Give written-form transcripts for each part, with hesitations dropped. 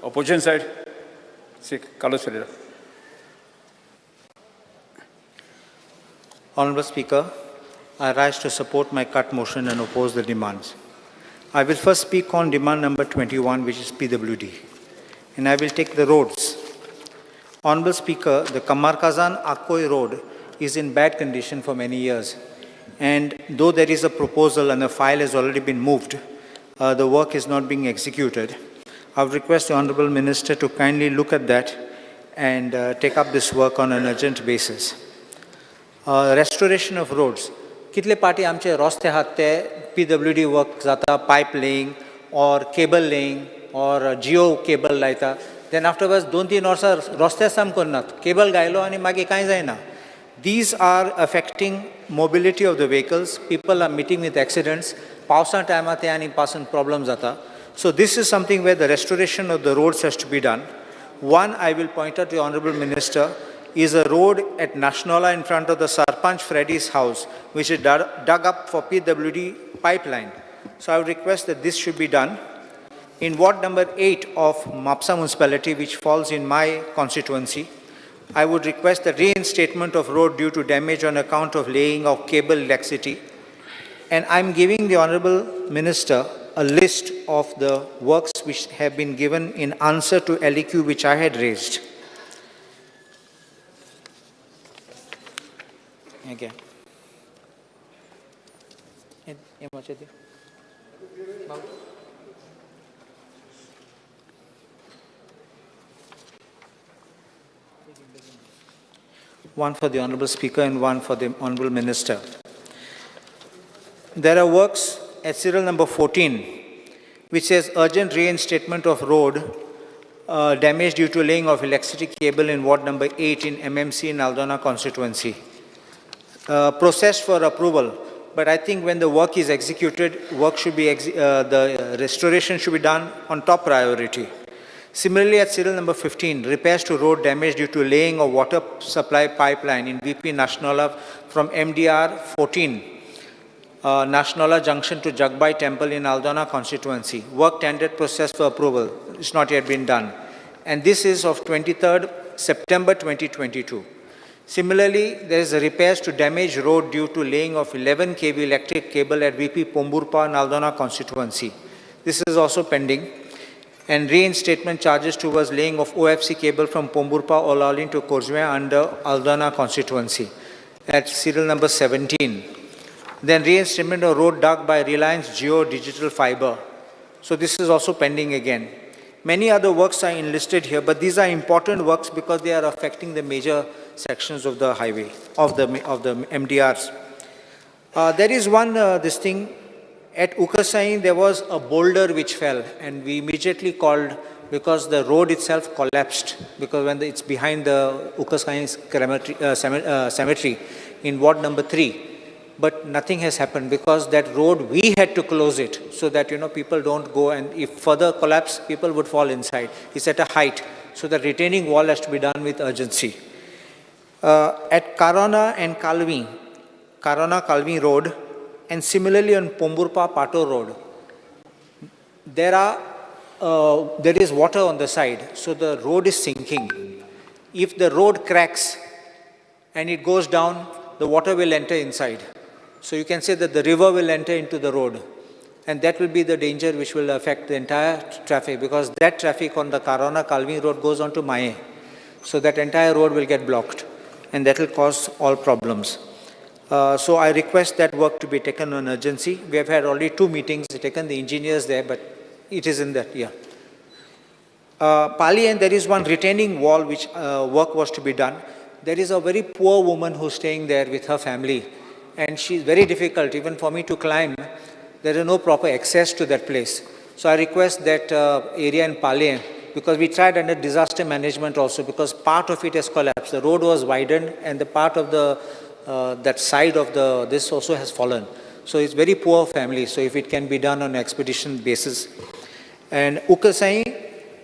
opposition side, Carlos Ferreira. Honourable Speaker, I rise to support my cut motion and oppose the demands. I will first speak on demand number 21, which is PWD, and I will take the roads. Honourable Speaker, the Kamarkazan-Akkoy road is in bad condition for many years, and though there is a proposal and the file has already been moved, the work is not being executed. I would request the Honourable Minister to kindly look at that and take up this work on an urgent basis. Restoration of roads. कितले party आमचे रस्ते आहात ते PWD work जाता, pipe laying or cable laying or geo cable लायता. Then afterwards 2-3 वर्सां रस्ते साम करनात. Cable गायलो आनी मागीर कांय जायना. These are affecting mobility of the vehicles. People are meeting with accidents. Pausa time te ani pasan problem jata. So this is something where the restoration of the roads has to be done. One, I will point out to the Honourable Minister, is a road at Nashnola in front of the Sarpanch Freddy's house, which is dug up for PWD pipeline. So I would request that this should be done. In ward number 8 of Mapsa municipality, which falls in my constituency, I would request the reinstatement of road due to damage on account of laying of cable laxity. And I'm giving the Honourable Minister a list of the works which have been given in answer to LEQ which I had raised. Again. One for the Honourable Speaker and one for the Honourable Minister. There are works at serial number 14, which says urgent reinstatement of road damage due to laying of electricity cable in ward number 8 in MMC in Aldona constituency. Processed for approval, but I think when the work is executed, work should be the restoration should be done on top priority. Similarly, at serial number 15, repairs to road damage due to laying of water supply pipeline in VP Nashnola from MDR 14, Nashnola Junction to Jagbai Temple in Aldona constituency. Work tendered process for approval. It's not yet been done. And this is of 23rd September 2022. Similarly, there is a repairs to damaged road due to laying of 11 kV electric cable at VP Pomburpa and Aldona constituency. This is also pending. And reinstatement charges towards laying of OFC cable from Pomburpa Olalin to Korzwe under Aldona constituency at serial number 17. Then reinstatement of road dug by Reliance Geo Digital Fiber. So this is also pending again. Many other works are enlisted here, but these are important works because they are affecting the major sections of the highway, of the MDRs. There is one, this thing, at Ukasai there was a boulder which fell and we immediately called because the road itself collapsed because when it's behind the Ukasai cemetery in ward number 3. But nothing has happened because that road, we had to close it so that, people don't go and if further collapse, people would fall inside. It's at a height. So the retaining wall has to be done with urgency. At Karana and Kalvi, Karana-Kalvi Road, and similarly on Pomburpa Pato Road, there is water on the side, so the road is sinking. If the road cracks and it goes down, the water will enter inside. So you can say that the river will enter into the road. And that will be the danger which will affect the entire traffic because that traffic on the Karana-Kalvi Road goes on to Maye. So that entire road will get blocked and that will cause all problems. So I request that work to be taken on urgency. We have had already 2 meetings, taken the engineers there, but it is in that, yeah. Pali, and there is one retaining wall which work was to be done. There is a very poor woman who's staying there with her family. And she's very difficult, even for me to climb. There is no proper access to that place. So I request that area in Pali, because we tried under disaster management also, because part of it has collapsed. The road was widened and the part of the that side of this also has fallen. So it's very poor family. So if it can be done on an expedition basis. And Ukasai,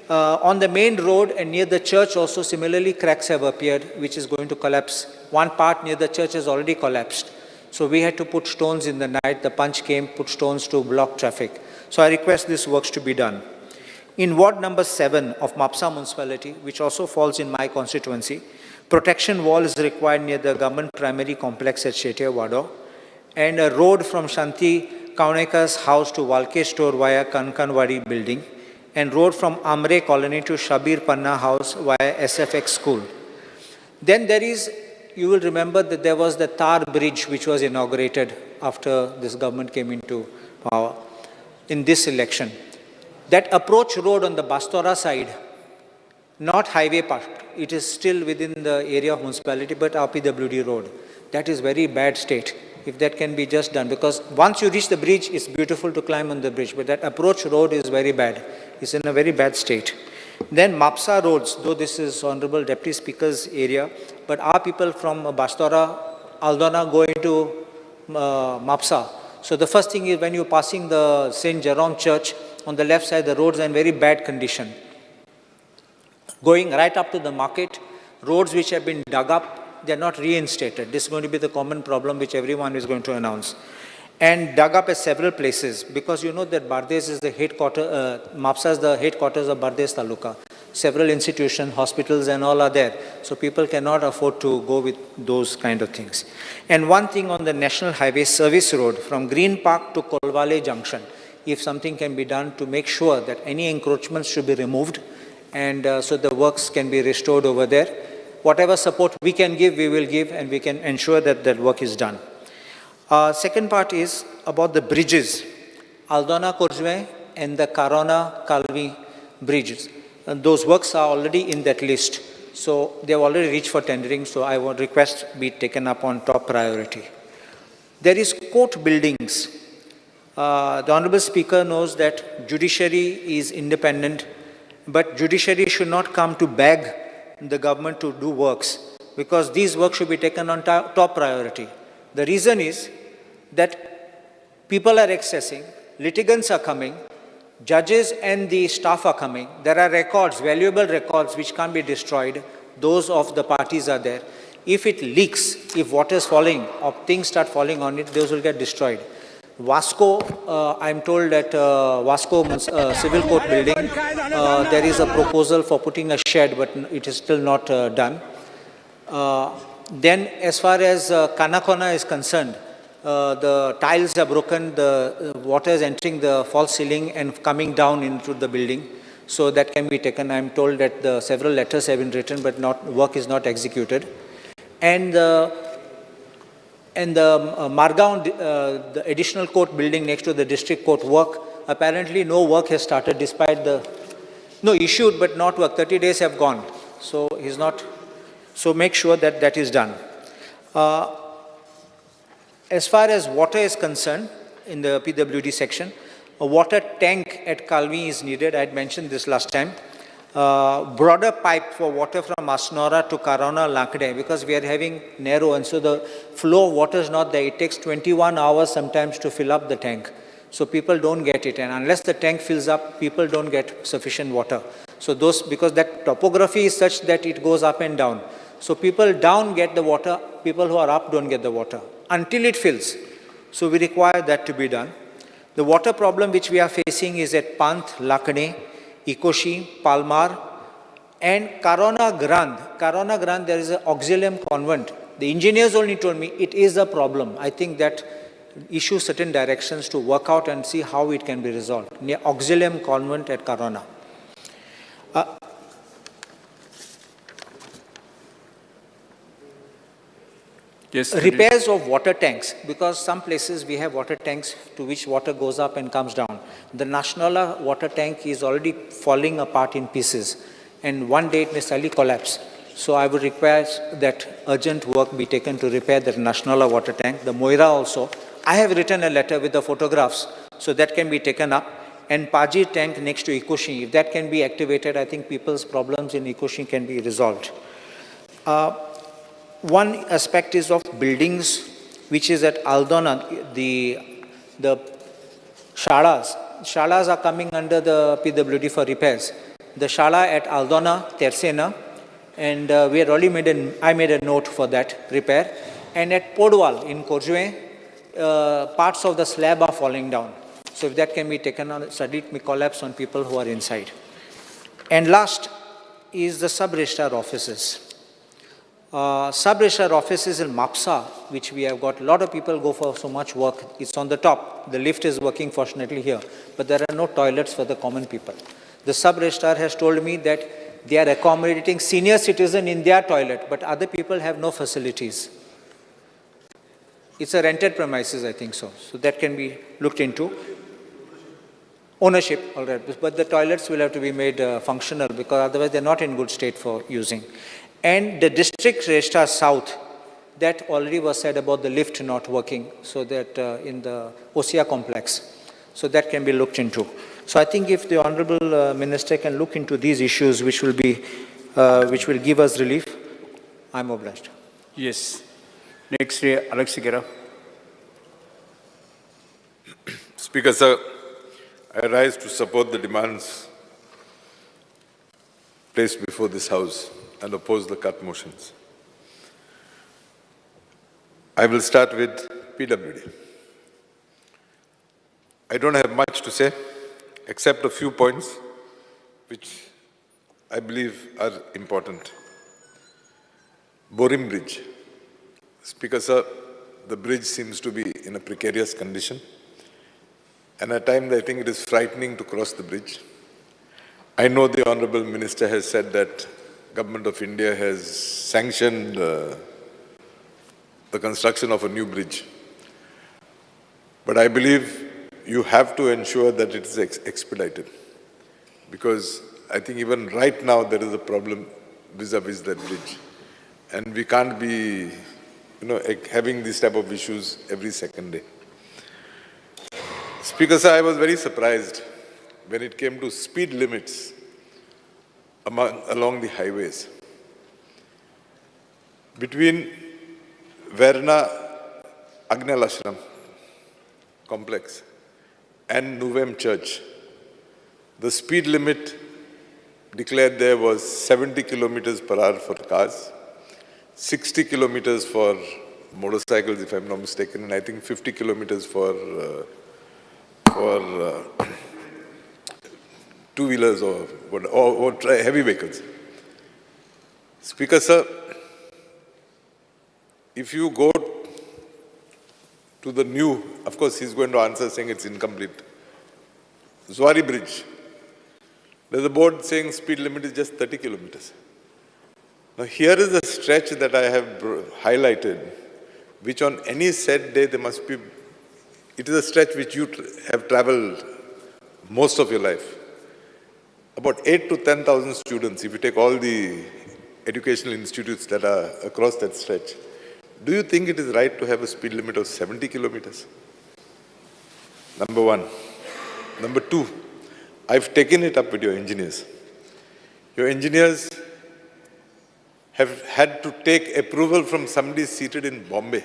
on the main road and near the church also similarly cracks have appeared, which is going to collapse. One part near the church has already collapsed. So we had to put stones in the night. The punch came, put stones to block traffic. So I request this works to be done. In ward number 7 of Mapsa municipality, which also falls in my constituency, protection wall is required near the government primary complex at Shetia Wado, and a road from Shanti Kauneka's house to Valke store via Kankanwadi building, and road from Amre colony to Shabir Panna house via SFX school. Then there is, you will remember that there was the Tar bridge which was inaugurated after this government came into power in this election. That approach road on the Bastora side, not highway part, it is still within the area of municipality, but RPWD road. That is very bad state. If that can be just done, because once you reach the bridge, it's beautiful to climb on the bridge, but that approach road is very bad. It's in a very bad state. Then Mapsa roads, though this is Honorable Deputy Speaker's area, but our people from Bastora, Aldona go into Mapsa. So the first thing is when you're passing the St. Jerome Church, on the left side, the roads are in very bad condition. Going right up to the market, roads which have been dug up, they are not reinstated. This is going to be the common problem which everyone is going to announce. And dug up at several places, because you know that Bardes is the headquarters, Mapsa is the headquarters of Bardes Taluka. Several institutions, hospitals and all are there. So people cannot afford to go with those kind of things. And one thing on the National Highway Service Road from Green Park to Kolwale Junction, if something can be done to make sure that any encroachments should be removed and so the works can be restored over there. Whatever support we can give, we will give, and we can ensure that that work is done. Second part is about the bridges, Aldona Korjwe and the Karona Kalvi bridges. And those works are already in that list. So they have already reached for tendering, so I would request be taken up on top priority. There is court buildings. The Honorable Speaker knows that judiciary is independent, but judiciary should not come to beg the government to do works, because these works should be taken on top priority. The reason is that people are accessing, litigants are coming, judges and the staff are coming. There are records, valuable records which can't be destroyed. Those of the parties are there. If it leaks, if water is falling or things start falling on it, those will get destroyed. Vasco, I'm told that Vasco Civil Court building, there is a proposal for putting a shed, but it is still not done. Then as far as Kanakona is concerned, the tiles are broken, the water is entering the false ceiling and coming down into the building. So that can be taken. I'm told that several letters have been written, but work is not executed. And Margaon, the additional court building next to the district court work, apparently no work has started despite no issued but not work. 30 days have gone. So he's not, so make sure that that is done. As far as water is concerned, in the PWD section, a water tank at Kalvi is needed. I had mentioned this last time. Broader pipe for water from Asnora to Karona Lankde, because we are having narrow and so the flow of water is not there. It takes 21 hours sometimes to fill up the tank. So people don't get it, and unless the tank fills up, people don't get sufficient water. So those, because that topography is such that it goes up and down. So people down get the water, people who are up don't get the water until it fills. So we require that to be done. The water problem which we are facing is at Pant, Lakne, Ikoshi, Palmar, and Karona Grand. Karona Grand, there is an auxilium convent. The engineers only told me it is a problem. I think that issue certain directions to work out and see how it can be resolved. Near auxilium convent at Karona. Yes, repairs of water tanks, because some places we have water tanks to which water goes up and comes down. The Nashnala water tank is already falling apart in pieces, and one day it may suddenly collapse. So I would request that urgent work be taken to repair the Nashnala water tank. The Moira also. I have written a letter with the photographs, so that can be taken up. And Paji tank next to Ikoshi, if that can be activated, I think people's problems in Ikoshi can be resolved. One aspect is of buildings, which is at Aldona, the shalas. Shalas are coming under the PWD for repairs. The shala at Aldona, Tersena, and we had already I made a note for that repair. And at Podwal in Korjwe, parts of the slab are falling down. So if that can be taken on, suddenly it may collapse on people who are inside. And last is the sub-registrar offices. Sub-registrar offices in MAPSA, which we have got a lot of people go for so much work. It's on the top. The lift is working fortunately here, but there are no toilets for the common people. The sub-registrar has told me that they are accommodating senior citizen in their toilet, but other people have no facilities. It's a rented premises, I think so. So that can be looked into. Ownership, all right, but the toilets will have to be made functional because otherwise they're not in good state for using. And the district registrar south, that already was said about the lift not working, so that in the OCR complex. So that can be looked into. So I think if the Honorable Minister can look into these issues, which will give us relief, I'm obliged. Yes. Next, Alex Sigera. Speaker, sir, I rise to support the demands placed before this House and oppose the cut motions. I will start with PWD. I don't have much to say, except a few points which I believe are important. Boring Bridge. Speaker, sir, the bridge seems to be in a precarious condition, and at times I think it is frightening to cross the bridge. I know the Honorable Minister has said that Government of India has sanctioned the construction of a new bridge. But I believe you have to ensure that it is expedited, because I think even right now there is a problem vis-a-vis that bridge. And we can't be, having these type of issues every second day. Speaker, sir, I was very surprised when it came to speed limits along the highways. Between Verna Agnel Ashram complex and Nuvem Church, the speed limit declared there was 70 kilometers per hour for cars, 60 kilometers for motorcycles, if I'm not mistaken, and I think 50 kilometers for two-wheelers or heavy vehicles. Speaker, sir, if you go to the new, of course he's going to answer saying it's incomplete, Zuari Bridge, there's a board saying speed limit is just 30 kilometers. Now here is a stretch that I have highlighted, which on any set day there must be, it is a stretch which you have traveled most of your life. About 8 to 10,000 students, if you take all the educational institutes that are across that stretch. Do you think it is right to have a speed limit of 70 kilometers? Number one. Number two, I've taken it up with your engineers. Your engineers have had to take approval from somebody seated in Bombay.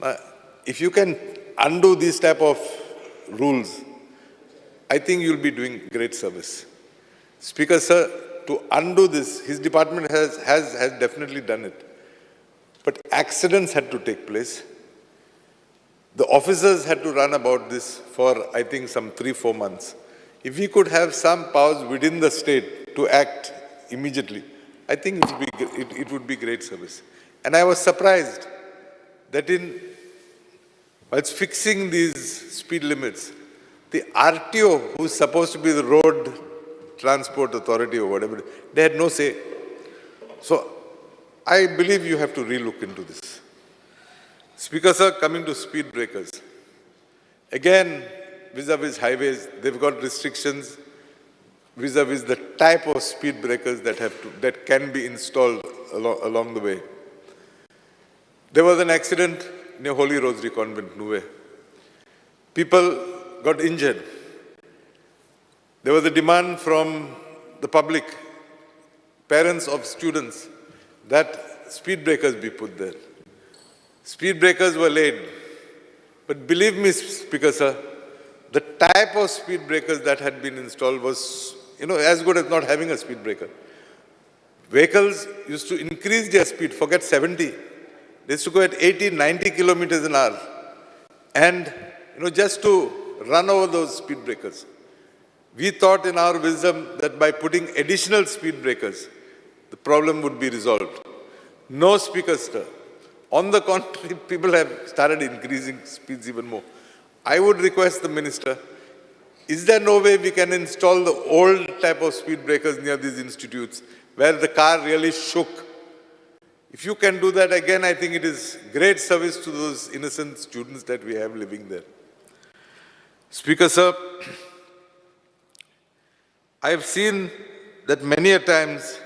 Now, if you can undo these type of rules, I think you'll be doing great service. Speaker, sir, to undo this, his department has definitely done it. But accidents had to take place. The officers had to run about this for, I think, some 3-4 months. If we could have some powers within the state to act immediately, I think it would be great service. And I was surprised that whilst fixing these speed limits, the RTO, who's supposed to be the Road Transport Authority or whatever, they had no say. So I believe you have to relook into this. Speaker, sir, coming to speed breakers. Again, vis-a-vis highways, they've got restrictions vis-a-vis the type of speed breakers that can be installed along the way. There was an accident near Holy Rosary Convent, Nuve. People got injured. There was a demand from the public, parents of students, that speed breakers be put there. Speed breakers were laid. But believe me, Speaker, sir, the type of speed breakers that had been installed was, as good as not having a speed breaker. Vehicles used to increase their speed, forget 70. They used to go at 80, 90 kilometers an hour. And, just to run over those speed breakers. We thought in our wisdom that by putting additional speed breakers, the problem would be resolved. No, Speaker, sir. On the contrary, people have started increasing speeds even more. I would request the Minister, is there no way we can install the old type of speed breakers near these institutes where the car really shook? If you can do that, again, I think it is great service to those innocent students that we have living there. Speaker, sir, I have seen that many a times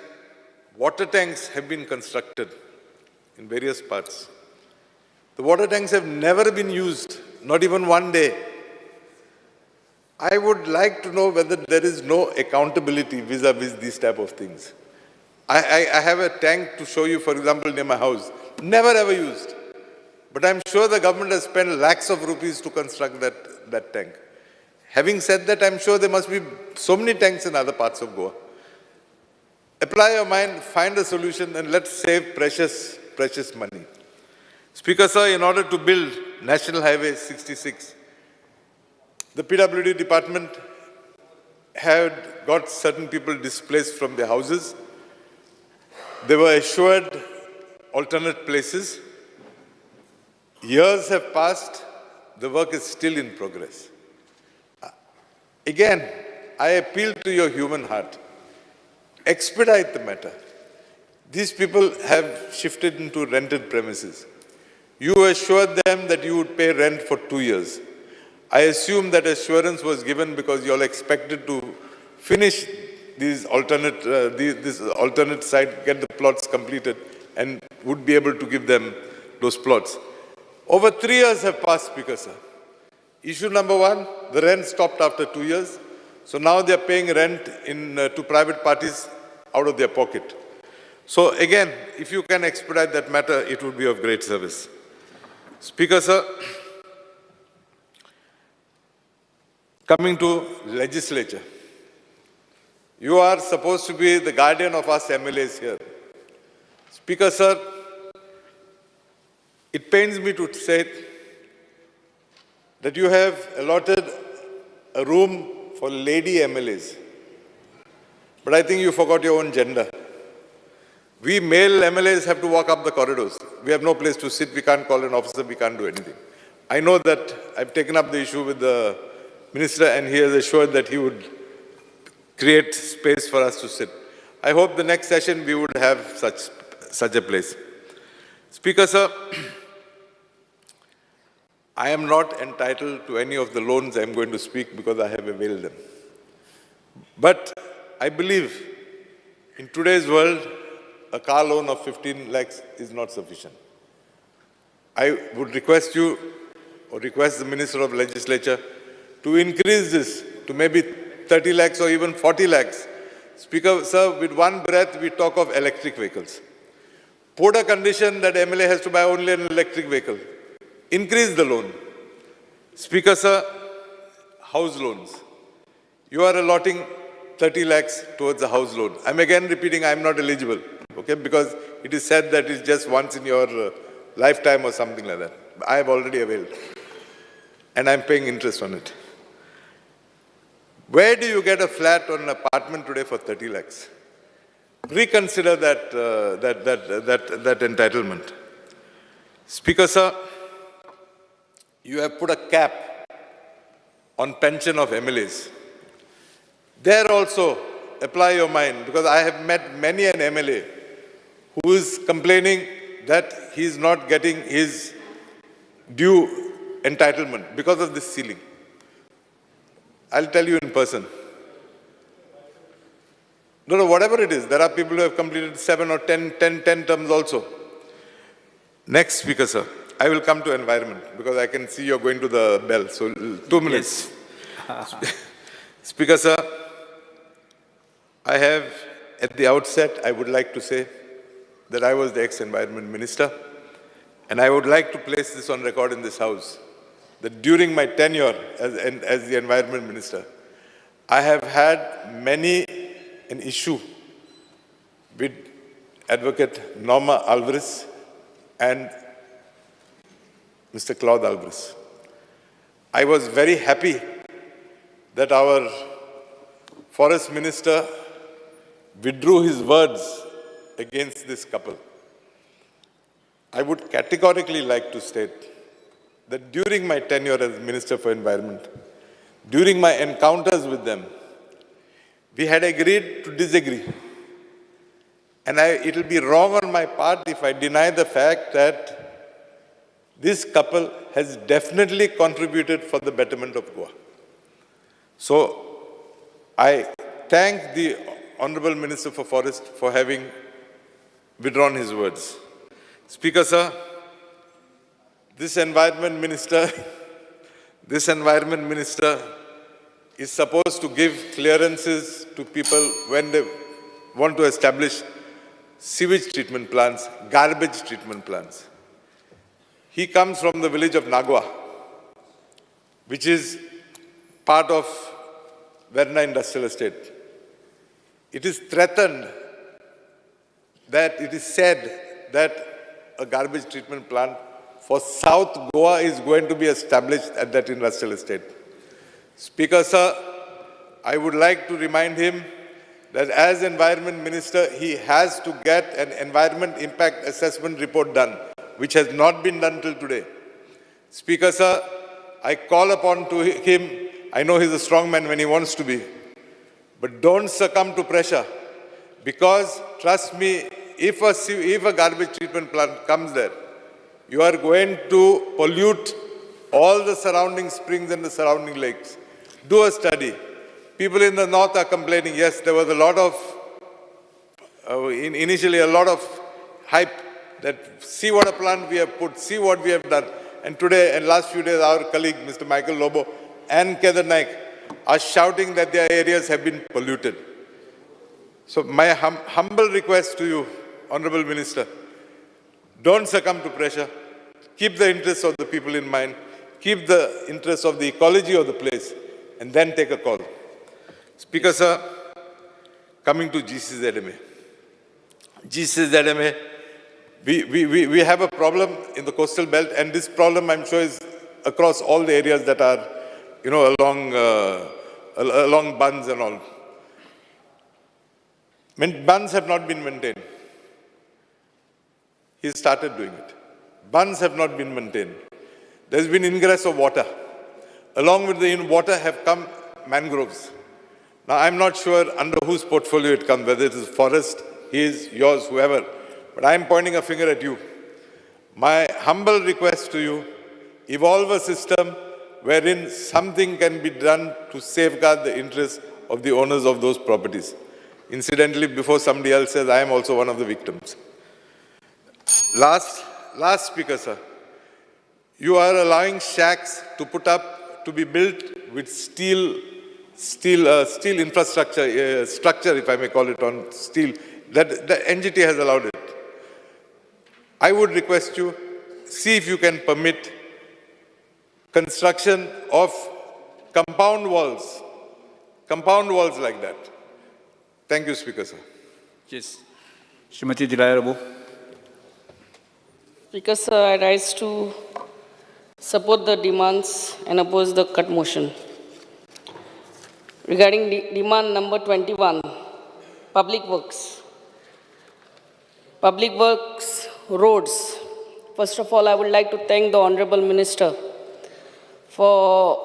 water tanks have been constructed in various parts. The water tanks have never been used, not even one day. I would like to know whether there is no accountability vis-a-vis these type of things. I have a tank to show you, for example, near my house, never ever used. But I'm sure the government has spent lakhs of rupees to construct that tank. Having said that, I'm sure there must be so many tanks in other parts of Goa. Apply your mind, find a solution, and let's save precious money. Speaker, sir, in order to build National Highway 66, the PWD department had got certain people displaced from their houses. They were assured alternate places. Years have passed, the work is still in progress. Again, I appeal to your human heart. Expedite the matter. These people have shifted into rented premises. You assured them that you would pay rent for 2 years. I assume that assurance was given because you all expected to finish this alternate site, get the plots completed, and would be able to give them those plots. Over 3 years have passed, Speaker, sir. Issue number 1, the rent stopped after 2 years. So now they are paying rent to private parties out of their pocket. So again, if you can expedite that matter, it would be of great service. Speaker, sir, coming to legislature, you are supposed to be the guardian of us MLAs here. Speaker, sir, it pains me to say that you have allotted a room for lady MLAs. But I think you forgot your own gender. We male MLAs have to walk up the corridors. We have no place to sit. We can't call an officer. We can't do anything. I know that I've taken up the issue with the minister and he has assured that he would create space for us to sit. I hope the next session we would have such a place. Speaker, sir, I am not entitled to any of the loans I'm going to speak because I have availed them. But I believe in today's world, a car loan of 15 lakhs is not sufficient. I would request you or request the Minister of Legislature to increase this to maybe 30 lakhs or even 40 lakhs. Speaker, sir, with one breath, we talk of electric vehicles. Put a condition that MLA has to buy only an electric vehicle. Increase the loan. Speaker, sir, house loans. You are allotting 30 lakhs towards a house loan. I'm again repeating, I'm not eligible, okay, because it is said that it's just once in your lifetime or something like that. I have already availed, and I'm paying interest on it. Where do you get a flat or an apartment today for 30 lakhs? Reconsider that entitlement. Speaker, sir, you have put a cap on pension of MLAs. There also, apply your mind, because I have met many an MLA who is complaining that he is not getting his due entitlement because of this ceiling. I'll tell you in person. No, whatever it is, there are people who have completed 7 or 10 terms also. Next, Speaker, sir, I will come to environment because I can see you're going to the bell. So 2 minutes. Yes. Speaker, sir, I have, at the outset, I would like to say that I was the ex-environment minister, and I would like to place this on record in this house, that during my tenure as the environment minister, I have had many an issue with Advocate Norma Alvarez and Mr. Claude Alvarez. I was very happy that our Forest Minister withdrew his words against this couple, I would categorically like to state that during my tenure as Minister for Environment, during my encounters with them, we had agreed to disagree. And it will be wrong on my part if I deny the fact that this couple has definitely contributed for the betterment of Goa. So I thank the Honorable Minister for Forest for having withdrawn his words. Speaker, sir, this Environment Minister is supposed to give clearances to people when they want to establish sewage treatment plants, garbage treatment plants. He comes from the village of Nagwa, which is part of Verna Industrial Estate. It is threatened that it is said that a garbage treatment plant for South Goa is going to be established at that industrial estate. Speaker, sir, I would like to remind him that as Environment Minister, he has to get an environment impact assessment report done, which has not been done till today. Speaker, sir, I call upon to him, I know he's a strong man when he wants to be, but don't succumb to pressure, because trust me, if a garbage treatment plant comes there, you are going to pollute all the surrounding springs and the surrounding lakes. Do a study. People in the north are complaining, yes, there was a lot of, initially a lot of hype that see what a plant we have put, see what we have done. And today, and last few days, our colleague, Mr. Michael Lobo and Kedar Naik are shouting that their areas have been polluted. So my humble request to you, Honorable Minister, don't succumb to pressure. Keep the interests of the people in mind. Keep the interests of the ecology of the place, and then take a call. Speaker, sir, coming to GCZMA. GCZMA, we have a problem in the coastal belt, and this problem, I'm sure, is across all the areas that are, along bunds and all. Bunds have not been maintained. He started doing it. Bunds have not been maintained. There's been ingress of water. Along with the water have come mangroves. Now, I'm not sure under whose portfolio it comes, whether it is forest, his, yours, whoever. But I'm pointing a finger at you. My humble request to you, evolve a system wherein something can be done to safeguard the interests of the owners of those properties. Incidentally, before somebody else says, I am also one of the victims. Last speaker, sir. You are allowing shacks to be built with steel infrastructure, structure, if I may call it, on steel. That the NGT has allowed it. I would request you, see if you can permit construction of compound walls like that. Thank you, Speaker, sir. Yes. Srimati Dilayarabu. Speaker, sir, I rise to support the demands and oppose the cut motion. Regarding demand number 21, public works. Public works, roads. First of all, I would like to thank the Honorable Minister for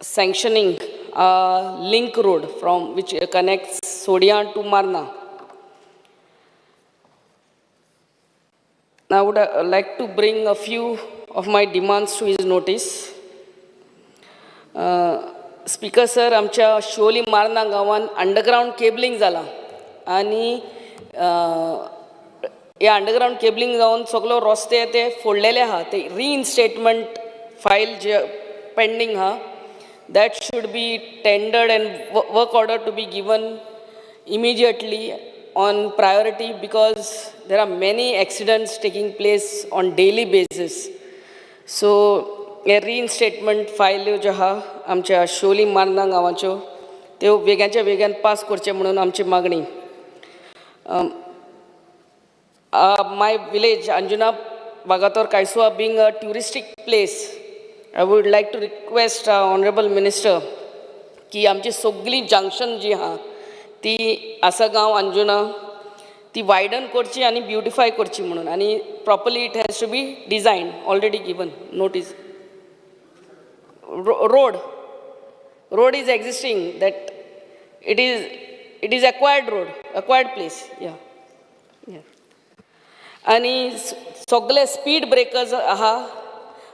sanctioning a link road from which connects Sodian to Marna. Now, I would like to bring a few of my demands to his notice. Speaker, sir, आमच्या शोली Marna गावान underground cabling जाला आणि या underground cabling जाऊन सगळो रस्ते ते फोडलेले आहा ते रिइन्स्टेटमेंट फाईल जे पेंडिंग आहा that should be tendered and work order to be given immediately on priority, because there are many accidents taking place on daily basis. So a reinstatement file जो हा आमच्या शोली मार्ना गावाच्यो त्यो वेगाच्या वेगान पास करचे म्हणून आमची मागणी. My village Anjuna Bagator Kaisua being a touristic place, I would like to request Honorable Minister की आमची सगळी जंक्शन जी आहा ती आसागांव अंजुना ती वायडन करची आणि ब्युटिफाय करची म्हणून आणि properly it has to be design already given notice road is existing that it is acquired place yeah आणि सगळे speed breakers आहा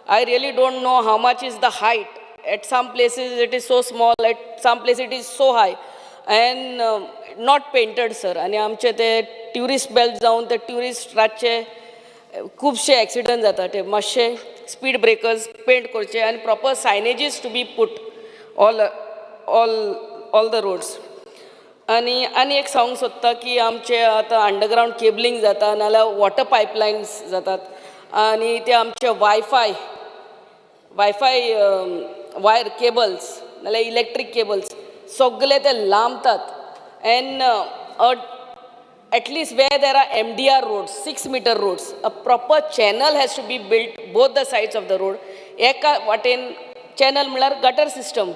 I really don't know how much is the height. At some places it is so small, at some places it is so high and not painted sir. आणि आमचे ते tourist belt जाऊन ते tourist रातचे खूपशे accident जाता ते मातशे speed breakers paint करचे आणि proper signages to be put all the roads. आणि एक सांगूंक सोदता की आमचे आतां अंडरग्रावंड केबलिंग जाता नाल्यार वॉटर पायपलायन्स जातात आणि ते आमचे वायफाय वायर केबल्स नाल्यार इलेक्ट्रीक केबल्स सगळे ते लांबतात and at least where there are MDR roads, 6 meter roads, a proper channel has to be built both the sides of the road. Eka vaten channel म्हणल्यार gutter system.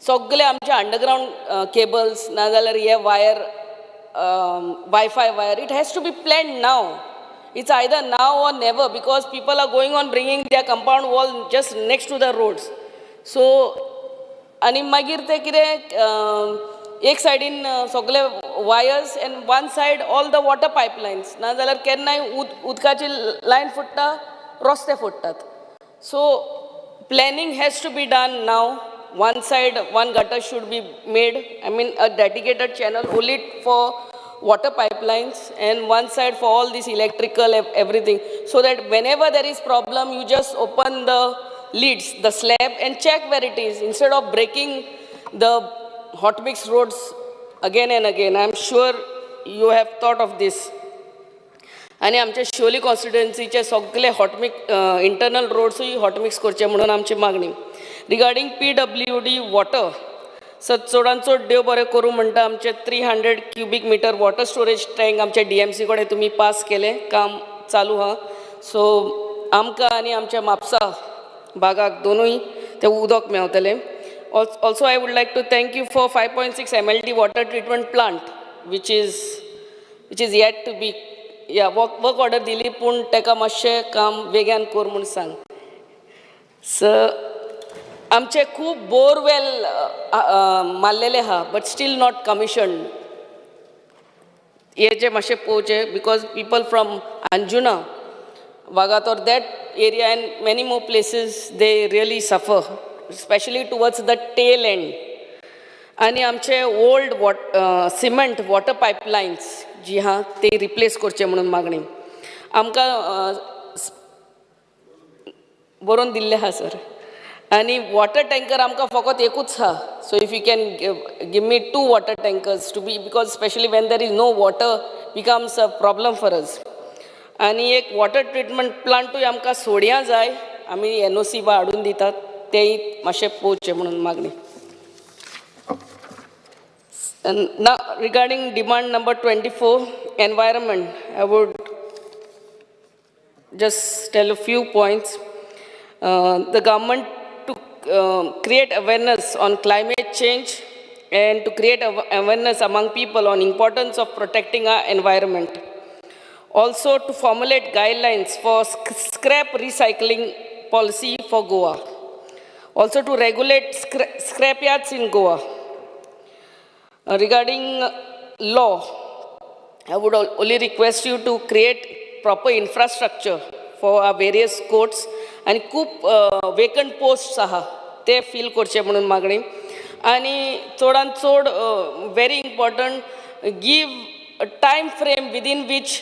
सगळे आमचे underground cables नाजाल्यार हे wire wifi wire it has to be planned now. It's either now or never because people are going on bringing their compound wall just next to the roads. So आणि मागीर ते कितें एक सायडीन सगळे wires and one side all the water pipelines नाजाल्यार केन्नाय उदकाची लायन फुट्टा रस्ते फुट्टात. So planning has to be done now. One side one gutter should be made I mean a dedicated channel only for water pipelines and one side for all this electrical everything so that whenever there is problem you just open the lids, the slab and check where it is instead of breaking the hot mix roads again and again. I am sure you have thought of this. आणि आमच्या शिवोली कॉन्स्टिट्युएन्सीचे सगळे hot mix internal रोड्सूय hot mix करचे म्हणून आमची मागणी. Regarding PWD water चडांत चड देव बरें करूं म्हणटा आमचे 300 cubic metre water storage tank आमच्या DMC कडेन तुमी पास केले काम चालू आहा. सो आमकां आनी आमच्या म्हापसा भागाक दोनूय ते उदक मेळटलें. Also, I would like to thank you for 5.6 MLD water treatment plant, which is yet to be, work order dili, pun teka मातशे काम वेगान कर म्हूण सांग. आमचे खूब बोरवेल मारलेले आहा बट स्टील नॉट कमिशन्ड. हे जे मातशे पळोवचे because people from Anjuna Vagator that area and many more places they really suffer especially towards the tail end. आणि आमचे ओल्ड सिमेंट वॉटर पायपलायन्स जी आहा ते रिप्लेस करचे म्हणून मागणी. आमकां बरोवन दिल्ले आहा सर. आणि वॉटर टँकर आमकां फकत एकूच आहा. So if you can give me 2 water tankers to be because specially when there is no water becomes a problem for us. आणि एक वॉटर ट्रिटमेंट प्लांटूय आमकां सोड्यां जाय. आमी NOC हाडून दितात तेय मातशे पळोवचे म्हणून मागणी. Now regarding demand number 24 environment, I would just tell a few points. The government to create awareness on climate change and to create awareness among people on importance of protecting our environment. Also to formulate guidelines for scrap recycling policy for Goa. Also to regulate scrapyards in Goa. Regarding law, I would only request you to create proper infrastructure for our various courts and खूप vacant posts आहा ते fill करचे म्हणून मागणी. आणि चडांत चड very important give a time frame within which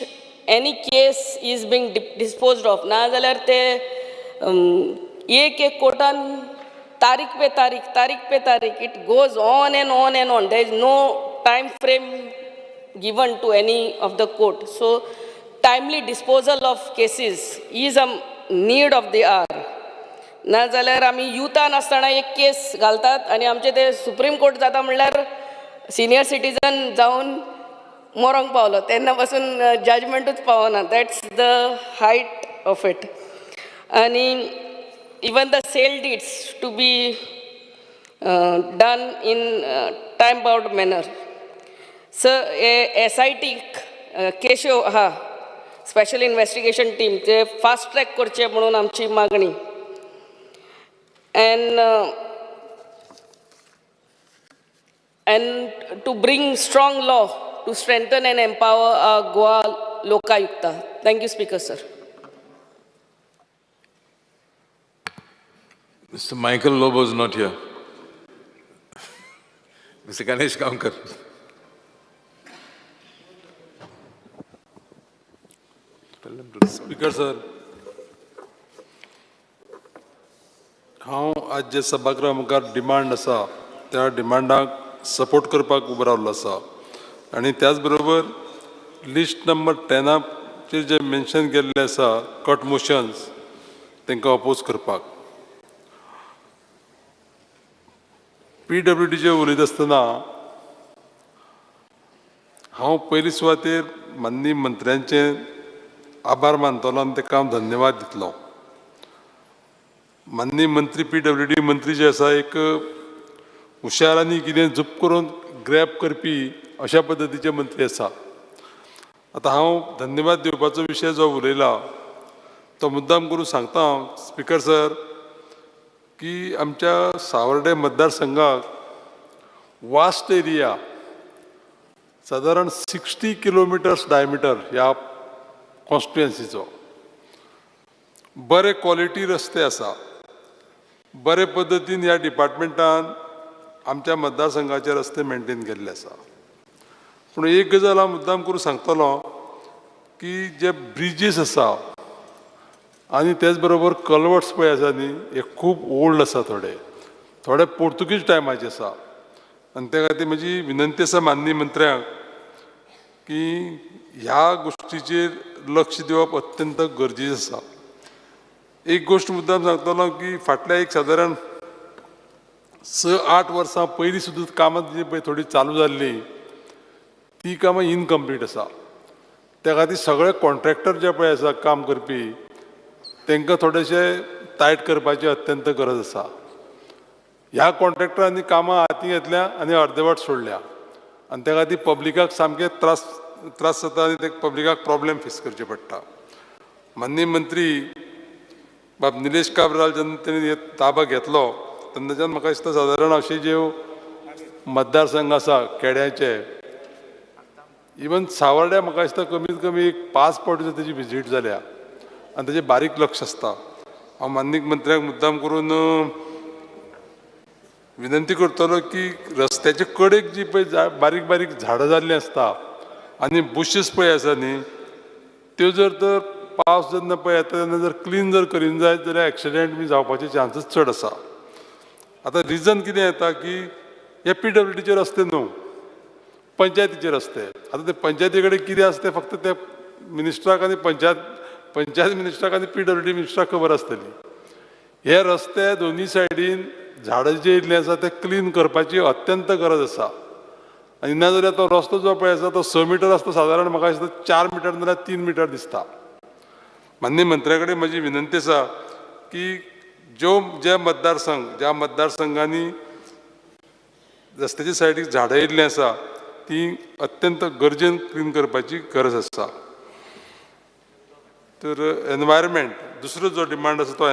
any case is being disposed of. नाजाल्यार ते एक कोर्टान तारीख पे तारीख it goes on and on and on. There is no time frame given to any of the court. So timely disposal of cases is a need of the hour. नाजाल्यार आमी युथान आसतना एक केस घालतात आनी आमचे ते सुप्रीम कोर्ट जाता म्हणल्यार सिनियर सिटीजन जावन मरोंक पावलो तेन्ना पासून जजमेंटूच पावना. That's the height of it. आणि even the sale deeds to be done in time-bound manner. Sir, SIT Keshav special investigation team ते फास्ट ट्रॅक करचे म्हणून आमची मागणी. And to bring strong law to strengthen and empower our Goa Lokayukta. Thank you, Speaker, sir. Mr. Michael Lobo is not here. Mr. Ganesh Kamkar. Speaker sir, हांव आज जे सभागृहा मुखार demand आसा त्या डिमांडाक सपोर्ट करपाक उबो रावल्लो आसा आनी त्याच बरोबर लिस्ट नंबर 10 जे मेन्शन केल्ले आसा कट मोशन्स तांकां अपोज करपाक. PWDचे उलयता आसतना हांव पयली सुवातेर माननीय मंत्र्यांचे आभार मानतलो आनी ताका हांव धन्यवाद दितलो. माननीय मंत्री PWD मंत्री जे आसा एक हुशार आनी कितें झूप करून ग्रॅब करपी अशा पद्दतीचे मंत्री आसा. आतां हांव धन्यवाद दिवपाचो विशय जो उलयला तो मुद्दाम करून सांगता हांव स्पीकर सर की आमच्या सावर्डे मतदारसंघाक वास्ट एरिया सादारण 60 किलोमिटर्स डायमिटर ह्या कॉन्स्टिट्युएन्सीचो बरे क्वॉलिटी रस्ते आसा. बरे पद्दतीन ह्या डिपार्टमेंटान आमच्या मतदारसंघाचे रस्ते मेंटेन केल्ले आसा. पूण एक गजाल हांव मुद्दाम करून सांगतलो की जे ब्रिजीस आसा आनी तेच बरोबर कल्वर्ट्स पळय आसा न्ही हे खूब ओल्ड आसा. थोडे पोर्तुगीज टायमाचे आसा आनी त्या खातीर म्हजी विनंती आसा माननीय मंत्र्याक की ह्या गोश्टीचेर लक्ष दिवप अत्यंत गरजेचें आसा. एक गोश्ट मुद्दाम सांगतलो की फाटल्या एक सादारण 6-8 वर्सां पयलीं सुद्दां कामां जी पळय थोडी चालू जाल्ली ती कामां इनकम्प्लीट आसा. त्या खातीर सगळे कॉन्ट्रॅक्टर जे पळय आसा काम करपी तांकां थोडेशे टायट करपाची अत्यंत गरज आसा. ह्या कॉन्ट्रॅक्टरांनी कामां हाती घेतल्या आनी अर्देवट सोडल्या आनी त्या खातीर पब्लिकाक सामके त्रास जाता आनी ते पब्लिकाक प्रॉब्लेम फेस करचे पडटा. माननीय मंत्री बाब निलेश काब्राल जेन्ना तेणी ताबा घेतलो तेन्नाच्यान म्हाका दिसता सादारण अशे जे मतदारसंघ आसा खेड्याचे इवन सावर्ड्या म्हाका दिसता कमीत कमी एक 5 फावटी तेजी विजीट जाल्या आनी तेजें बारीक लक्ष आसता. हांव माननीय मंत्र्याक मुद्दाम करून विनंती करतलो की रस्त्याचे कडेक जी पळय बारीक बारीक झाडां जाल्लीं आसता आनी बुशीस पळय आसा न्ही त्यो जर तर पावस जेन्ना पळय येता तेन्ना जर क्लीन जर करीन जायत जाल्यार एक्सिडेंट बी जावपाचे चान्सीस चड आसा. आतां रिजन कितें येता की हे PWDचे रस्ते न्हू पंचायतीचे रस्ते. आतां ते पंचायती कडेन कितें आसा तें फक्त त्या मिनिस्टराक आनी पंचायत मिनिस्टराक आनी PWD मिनिस्टराक खबर आसतली. हे रस्ते दोनी सायडीन झाडां जे येयल्लीं आसा ते क्लीन करपाची अत्यंत गरज आसा. आनी ना जाल्यार तो रस्तो जो पळय आसा तो 6 मिटर आसता सादारण म्हाका दिसता 4 मिटर नाल्यार 3 मिटर दिसता. माननीय मंत्र्या कडेन म्हजी विनंती आसा की ज्या मतदारसंघांनी रस्त्याच्या सायडीक झाडां येयल्लीं आसा ती अत्यंत गरजेन क्लीन करपाची गरज आसा. तर एनवायरमेंट दुसरो जो डिमांड आसा तो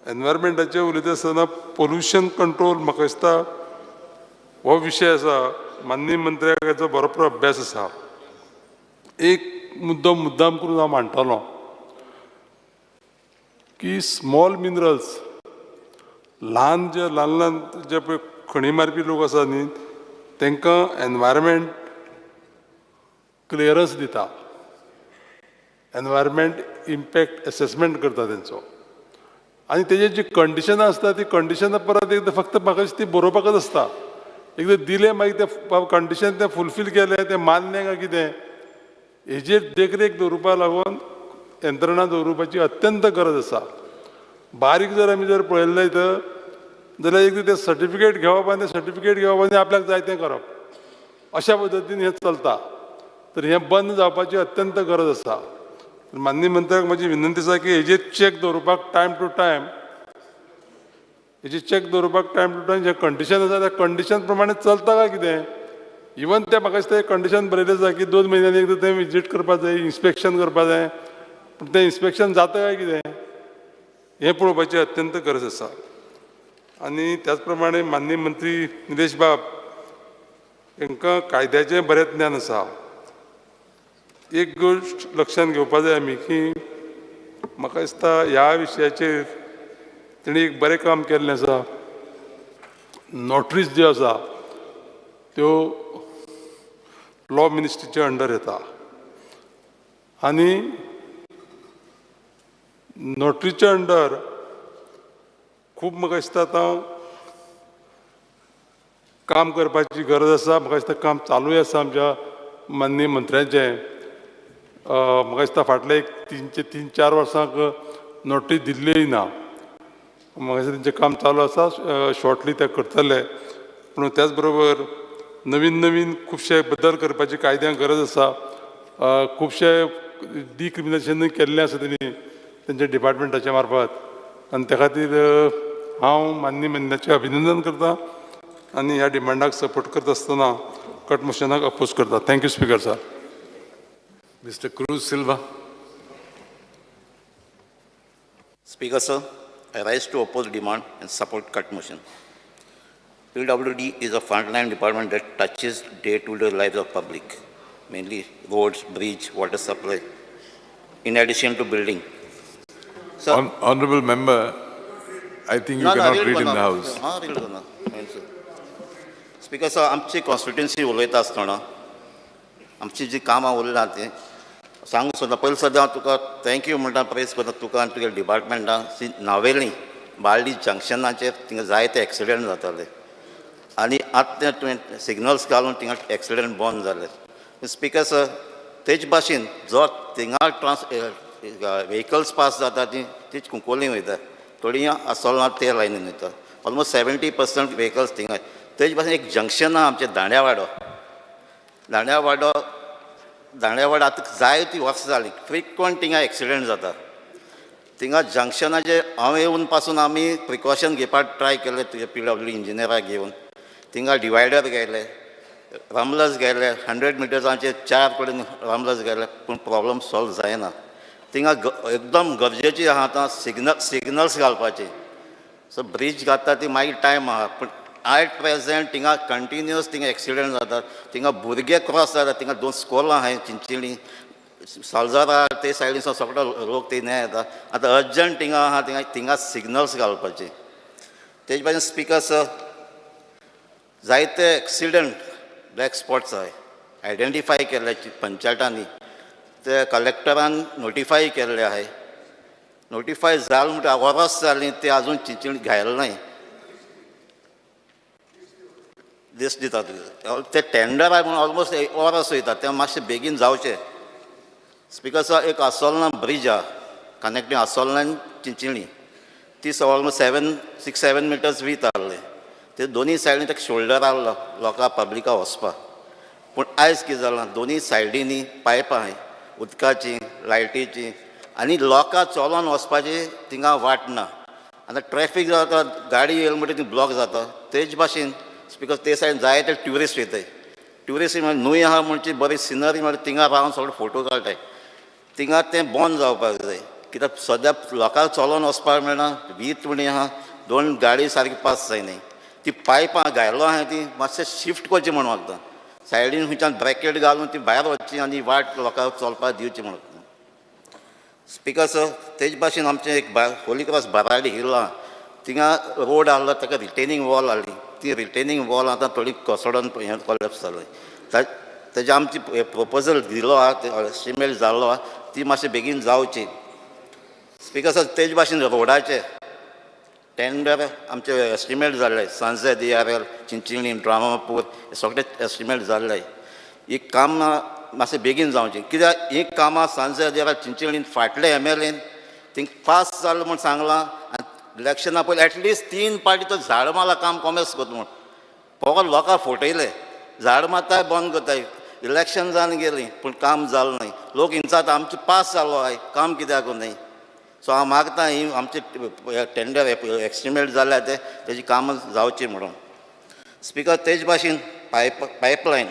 एनवायरमेंटाचेर उलयता आसतना पोल्युशन कंट्रोल म्हाका दिसता हो विशय आसा. माननीय मंत्र्याक हेचो बरोबर अभ्यास आसा. एक मुद्दाम करून हांव मांडटलों की स्मॉल मिनरल्स ल्हान जे पळय खणी मारपी लोक आसा न्ही तांकां एनवायरमेंट क्लियरन्स दिता. एनवायरमेंट इम्पॅक्ट एसेसमेंट करता तेंचो आनी तेजे जी कंडिशनां आसता ती कंडिशनां परत एकदां फक्त म्हाका दिसता ती बरोवपाकच आसता. एकदां दिलें मागीर ते कंडिशन ते फुलफील केलें तें मान्य काय कितें हेजेर देखरेख दवरुपा लागून यंत्रणा दवरुपाची अत्यंत गरज आसा. बारीक जर आमी जर पळयलें जाल्यार एकदां तें सर्टिफिकेट घेवप आनी सर्टिफिकेट घेवप आनी आपल्याक जाय तें करप अशा पद्दतीन हें चलता. तर हें बंद जावपाची अत्यंत गरज आसा. माननीय मंत्र्याक म्हजी विनंती आसा की हेजेर चॅक दवरुपाक टायम टू टायम हेची चॅक दवरपाक टायम टू टायम जे कंडिशन आसा त्या कंडिशन प्रमाणे चलता काय कितें. इवन ते म्हाका दिसता कंडिशन बरयलें आसा की 2 म्हयन्यांनी एकदां थंय विजीट करपाक जाय, इन्स्पेक्शन करपाक जाय. पूण तें इन्स्पेक्शन जाता काय कितें हें पळोवपाची अत्यंत गरज आसा. आनी त्याच प्रमाणे माननीय मंत्री निलेश बाब हांकां कायद्याचें बरें ज्ञान आसा. एक गोश्ट लक्षांत घेवपा जाय आमी की म्हाका दिसता ह्या विशयाचेर तेणी एक बरें काम केल्लें आसा. नोटरीज ज्यो आसा त्यो लॉ मिनिस्ट्रीचे अंडर येता आनी नोटरीचे अंडर खूब म्हाका दिसता आतां काम करपाची गरज आसा. म्हाका दिसता काम चालूय आसा आमच्या माननीय मंत्र्याचें. म्हाका दिसता फाटल्या एक 3-4 वर्सांक नोटीस दिल्लीय ना. म्हाका दिसता तेंचें काम चालू आसा. शॉर्टली ते करतले. पूण त्याच बरोबर नवीन नवीन खुबशे बदल करपाची कायद्यांक गरज आसा. खुबशे डिक्रिमिनेशनूय केल्लें आसा तेणी तेंच्या डिपार्टमेंटाच्या मार्फत. आनी त्या खातीर हांव माननीय मंत्र्याचें अभिनंदन करतां आनी ह्या डिमांडाक सपोर्ट करता आसतना कट मोशनाक अपोज करता. Thank you speaker sir. Mr. Cruz Silva. Speaker sir, I rise to oppose demand and support cut motion. PWD is a frontline department that touches day-to-day lives of public, mainly roads, bridge, water supply, in addition to building. So, Honorable member, I think you cannot read in the house. Speaker sir, आमची constituency उलयता आसतना आमची जी कामां उरलां ती सांगूंक सोदता. पयलीं सद्दां हांव तुका थँक्यू म्हणटा, प्रेज करता तुका आनी तुगे डिपार्टमेंटान. नावेली बाळ्ळी जंक्शनाचेर थिंगा जायते एक्सिडेंट जाताले आनी आतां तुवें सिग्नल्स घालून थिंगा एक्सिडेंट बंद जाले. स्पीकर सर, तेच भाशेन जो थिंगा व्हेकल्स पास जाता तीच कुंकोलीं वयता, थोडीं आसोलना ते लायनीन वयता. ऑलमोस्ट 70% व्हेकल्स थिंगा. तेच भाशेन एक जंक्शन आहा आमचें दांड्यावाडो आतां जायतीं वर्सां जालीं फ्रिक्वंट थिंगा एक्सिडेंट जाता. थिंगा जंक्शनाचेर हांव येवन पासून आमी प्रिकॉशन घेवपाक ट्राय केले तुगे PWD इंजिनियराक घेवन. थिंगा डिवायडर घायले, रमलर्स घायले, 100 मिटर्सांचे 4 कडेन रमलर्स घायले, पूण प्रॉब्लम सॉल्व जायना. थिंगा एकदम गरजेची आहा आतां सिग्नल्स घालपाची. सो ब्रीज घालता ती मागीर टायम आहा, पूण ॲट प्रेझेंट थिंगा कंटिन्युअस थिंगा एक्सिडेंट जातात. थिंगा भुरगे क्रॉस जातात. थिंगा 2 स्कॉलां आहाय चिंचिणी, सालजारा ते सायडीन सगळो लोक ते न्याय येता. आतां अर्जंट थिंगा आहा थिंगा सिग्नल्स घालपाचे. तेजे भाशेन स्पीकर सर, जायते एक्सिडेंट ब्लॅक स्पॉट्स आहाय आयडेंटिफाय केल्ले पंचायतांनी. ते कलेक्टरान नोटिफाय केल्ले आहाय. नोटिफाय जालें म्हणटा वरां जालीं ते आजून चिंचिणी घायले नाय. दीस दितात ते टेंडर आहाय म्हणून ऑलमोस्ट वरां वयता. तें मातशें बेगीन जावचें. स्पीकर सर, एक आसोलना ब्रीज आहा कनेक्टींग आसोलना आनी चिंचिणी. ती ऑलमोस्ट 6-7 मिटर्स वीथ आहले. ते दोनी सायडीन ताका शोल्डर आहलो लोकां पब्लिकाक वचपाक. पूण आयज कितें जालां, दोनी सायडीनी पायपां आहाय उदकाची, लायटीची, आनी लोकां चलोन वचपाची थिंगा वाट ना. आतां ट्रॅफीक जाता, गाडी येयली म्हणटा ती ब्लॉक जाता. तेच भाशेन स्पीकर ते सायडीन जायते ट्युरिस्ट वयताय. ट्युरिस्ट म्हणजे न्हंय आहा म्हणची बरी सिनरी म्हणटा थिंगा रावन सगळे फोटो काडटाय. थिंगा तें बंद जावपाक जाय. कित्याक सद्या लोकांक चलोन वचपाक मेळना. वीथ म्हणी आहा, 2 गाडी सारकी पास जायनाय. ती पायपां घायलो आहाय ती मातशें शिफ्ट करचें म्हणून मागता. सायडीन खंयच्यान ब्रॅकेट घालून ती भायर वचची आनी वाट लोकांक चलपाक दिवची म्हणून. स्पीकर सर, तेच भाशेन आमचें एक होली क्रॉस बाराडी हिल आहा थिंगा रोड आहलो ताका रिटेनिंग वॉल आहली. ती रिटेनिंग वॉल आतां थोडी कोसडोन हें कॉलेप्स जालें. तेजे आमची प्रपोजल दिलो आहा, एस्टिमेट जाल्लो आहा, ती मातशें बेगीन जावची. स्पीकर सर, तेज भाशेन रोडाचे टेंडर आमचे एस्टिमेट जाल्ले. सांजे DRL, चिंचिणी, ड्रामापूर हे सगळे एस्टिमेट जाल्ले. ही काम मातशें बेगीन जावचें. कित्याक ही कामां सांजे DRL, चिंचिणीन फाटले MLAन थिंगा पास जालें म्हूण सांगलां. आनी इलेक्शना पयलीं एटलिस्ट 3 पाटी तो झाड मारला काम कॉमेस करता म्हूण फकत लोकांक फटयले. झाड मारताय बंद करताय. इलेक्शन जावन गेलीं पूण काम जालें न्हय. लोक हिंचात आमचो पास जालो आहाय, काम कित्याक न्हय. सो हांव मागतां ही आमचे टेंडर एस्टिमेट जाल्या तेजी कामां जावची म्हणून. स्पिकर तेज भाशेन पायपलायन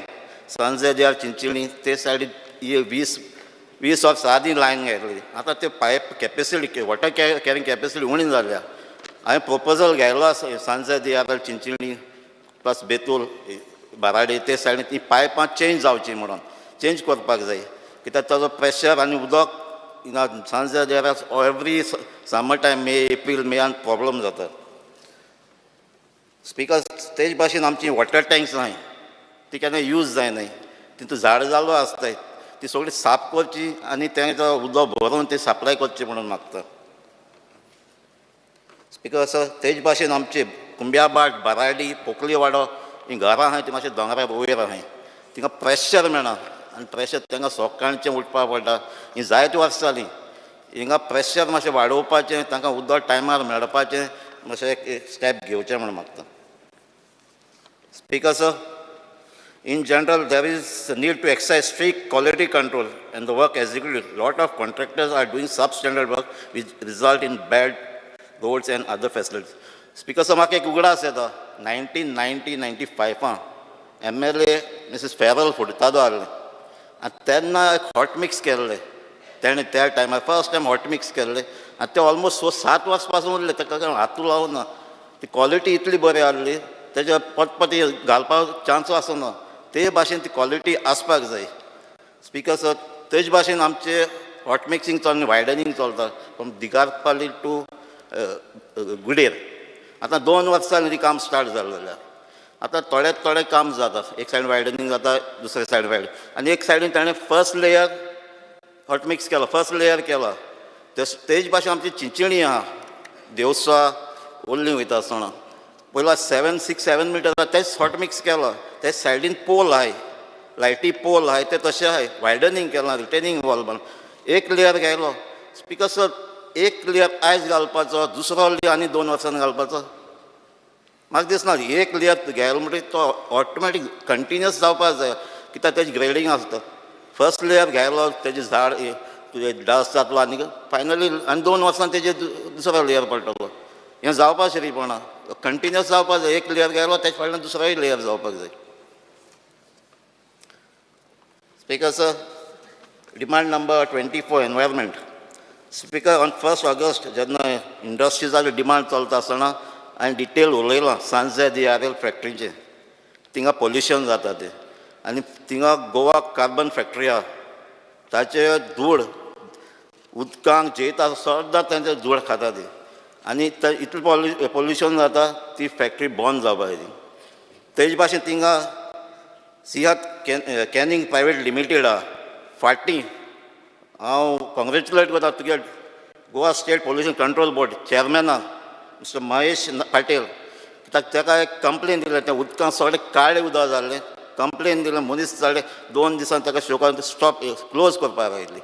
सांजेद्यार चिंचिणी ते सायडीन ही 20 वर्सां आदीं लायन घातली. आतां ते pipe capacity water carrying capacity उणी जाल्या. हांवें प्रपोजल घायलो आसा सांजेद्यार चिंचिणी प्लस बेतूल बाराडे ते सायडीन ती पायपां चेंज जावची म्हणून चेंज करपाक जाय. कित्याक ताजो प्रेशर आनी उदक सांजेद्यार एवरी समर टायम मे एप्रील मेयान प्रॉब्लम जाता. स्पिकर तेज भाशेन आमची वॉटर टँक्स नाय ती केन्ना यूज जायनाय. तितून झाड जालो आसताय ती सगळी साफ करची आनी तें उदक भरून ती सप्लाय करची म्हणून मागता. स्पिकर तेज भाशेन आमचे कुंब्याबाट बाराडी पोकली वाडो ही घरां आहाय ती मातशें दोंगरा वयर आहाय. तिंगा प्रेशर मेळना आनी प्रेशर तांकां सकाळचें उठपाक पडटा. ही जायतीं वर्सां जालीं. हिंगा प्रेशर मातशें वाडोवपाचें तांकां उदक टायमार मेळपाचें मातशें एक स्टेप घेवचें म्हणून मागता. Speaker, sir, in general, there is a need to exercise strict quality control and the work executed. A lot of contractors are doing substandard work which result in bad roads and other facilities. Speaker, sir, म्हाका एक उगडास येता 1995 MLA Mrs. Farrell फुडतादो आहलें आनी तेन्ना एक hot mix केल्लें तेणें त्या टायमार फर्स्ट टायम हॉट मिक्स केल्लें आनी तें ऑलमोस्ट 7 वर्सां पासून उरलें ताका हातू लावूं ना. ती क्वॉलिटी इतली बरी आहली तेज्या पटपटी घालपाक चान्स आसना. ते भाशेन ती क्वॉलिटी आसपाक जाय. स्पिकर सर तेज भाशेन आमचे हॉट मिक्सिंग चलना वायडनींग चलता फ्रॉम दिगारपाली टू गुडेर. आतां 2 वर्सां जालीं ती काम स्टार्ट जाल्लें. आतां थोडे काम जाता. एक सायड वायडनींग जाता दुसरे सायड वायड आनी एक सायडीन ताणें फर्स्ट लेयर हॉट मिक्स केलो फर्स्ट लेयर केला. तेज भाशेन आमची चिंचिणी आहा देवसा ओल्ली वयता आसतना पयला 6-7 मिटर तेच हॉट मिक्स केला. ते सायडीन पोल आहाय लायटी पोल आहाय ते तशें आहाय वायडनींग केलां रिटेनिंग वॉल बांद एक लेयर घायलो. स्पिकर सर एक लेयर आयज घालपाचो दुसरो लेयर आनी 2 वर्सांनी घालपाचो म्हाका दिसना. एक लेयर घायलो म्हणटकीर तो ऑटोमॅटीक कंटिन्युअस जावपाक जाय कित्याक तेजी ग्रेडिंग आसता. फर्स्ट लेयर घायलो तेजे झाड तुजे डस्ट जातलो आनी फायनली आनी 2 वर्सांनी तेजे दुसरो लेयर पडटलो. हें जावपा शरीपणा कंटिन्युअस जावपाक जाय. एक लेयर घायलो तेजे फाटल्यान दुसरोय लेयर जावपाक जाय. Speaker sir demand number 24 environment. Speaker on 1 August जेन्ना इंडस्ट्रीजाचो डिमांड चलता आसतना हांवें डिटेल उलयलां सांजे DRL फॅक्टरीचें थिंगा पोल्युशन जाता तें आनी थिंगा गोवा कार्बन फॅक्टरी आहा ताचे धूळ उदकांक जेयता सद्दां तांचे धूळ खाता ती आनी इतलें पोल्युशन जाता ती फॅक्टरी बंद जावपाक जाय. तेजे भाशेन थिंगा सिहात कॅनिंग प्रायवेट लिमिटेड आहा फाटीं हांव कॉंग्रेच्युलेट करता तुगे Goa state pollution control board चॅरमॅनाक मिस्टर महेश पाटील कित्याक ताका एक कंप्लेन दिलें त्या उदकांत सगळें काळें उदक जाल्लें. कंप्लेन दिलें मनीस जालें 2 दिसांनी ताका शोकान स्टॉप क्लोज करपाक लायली.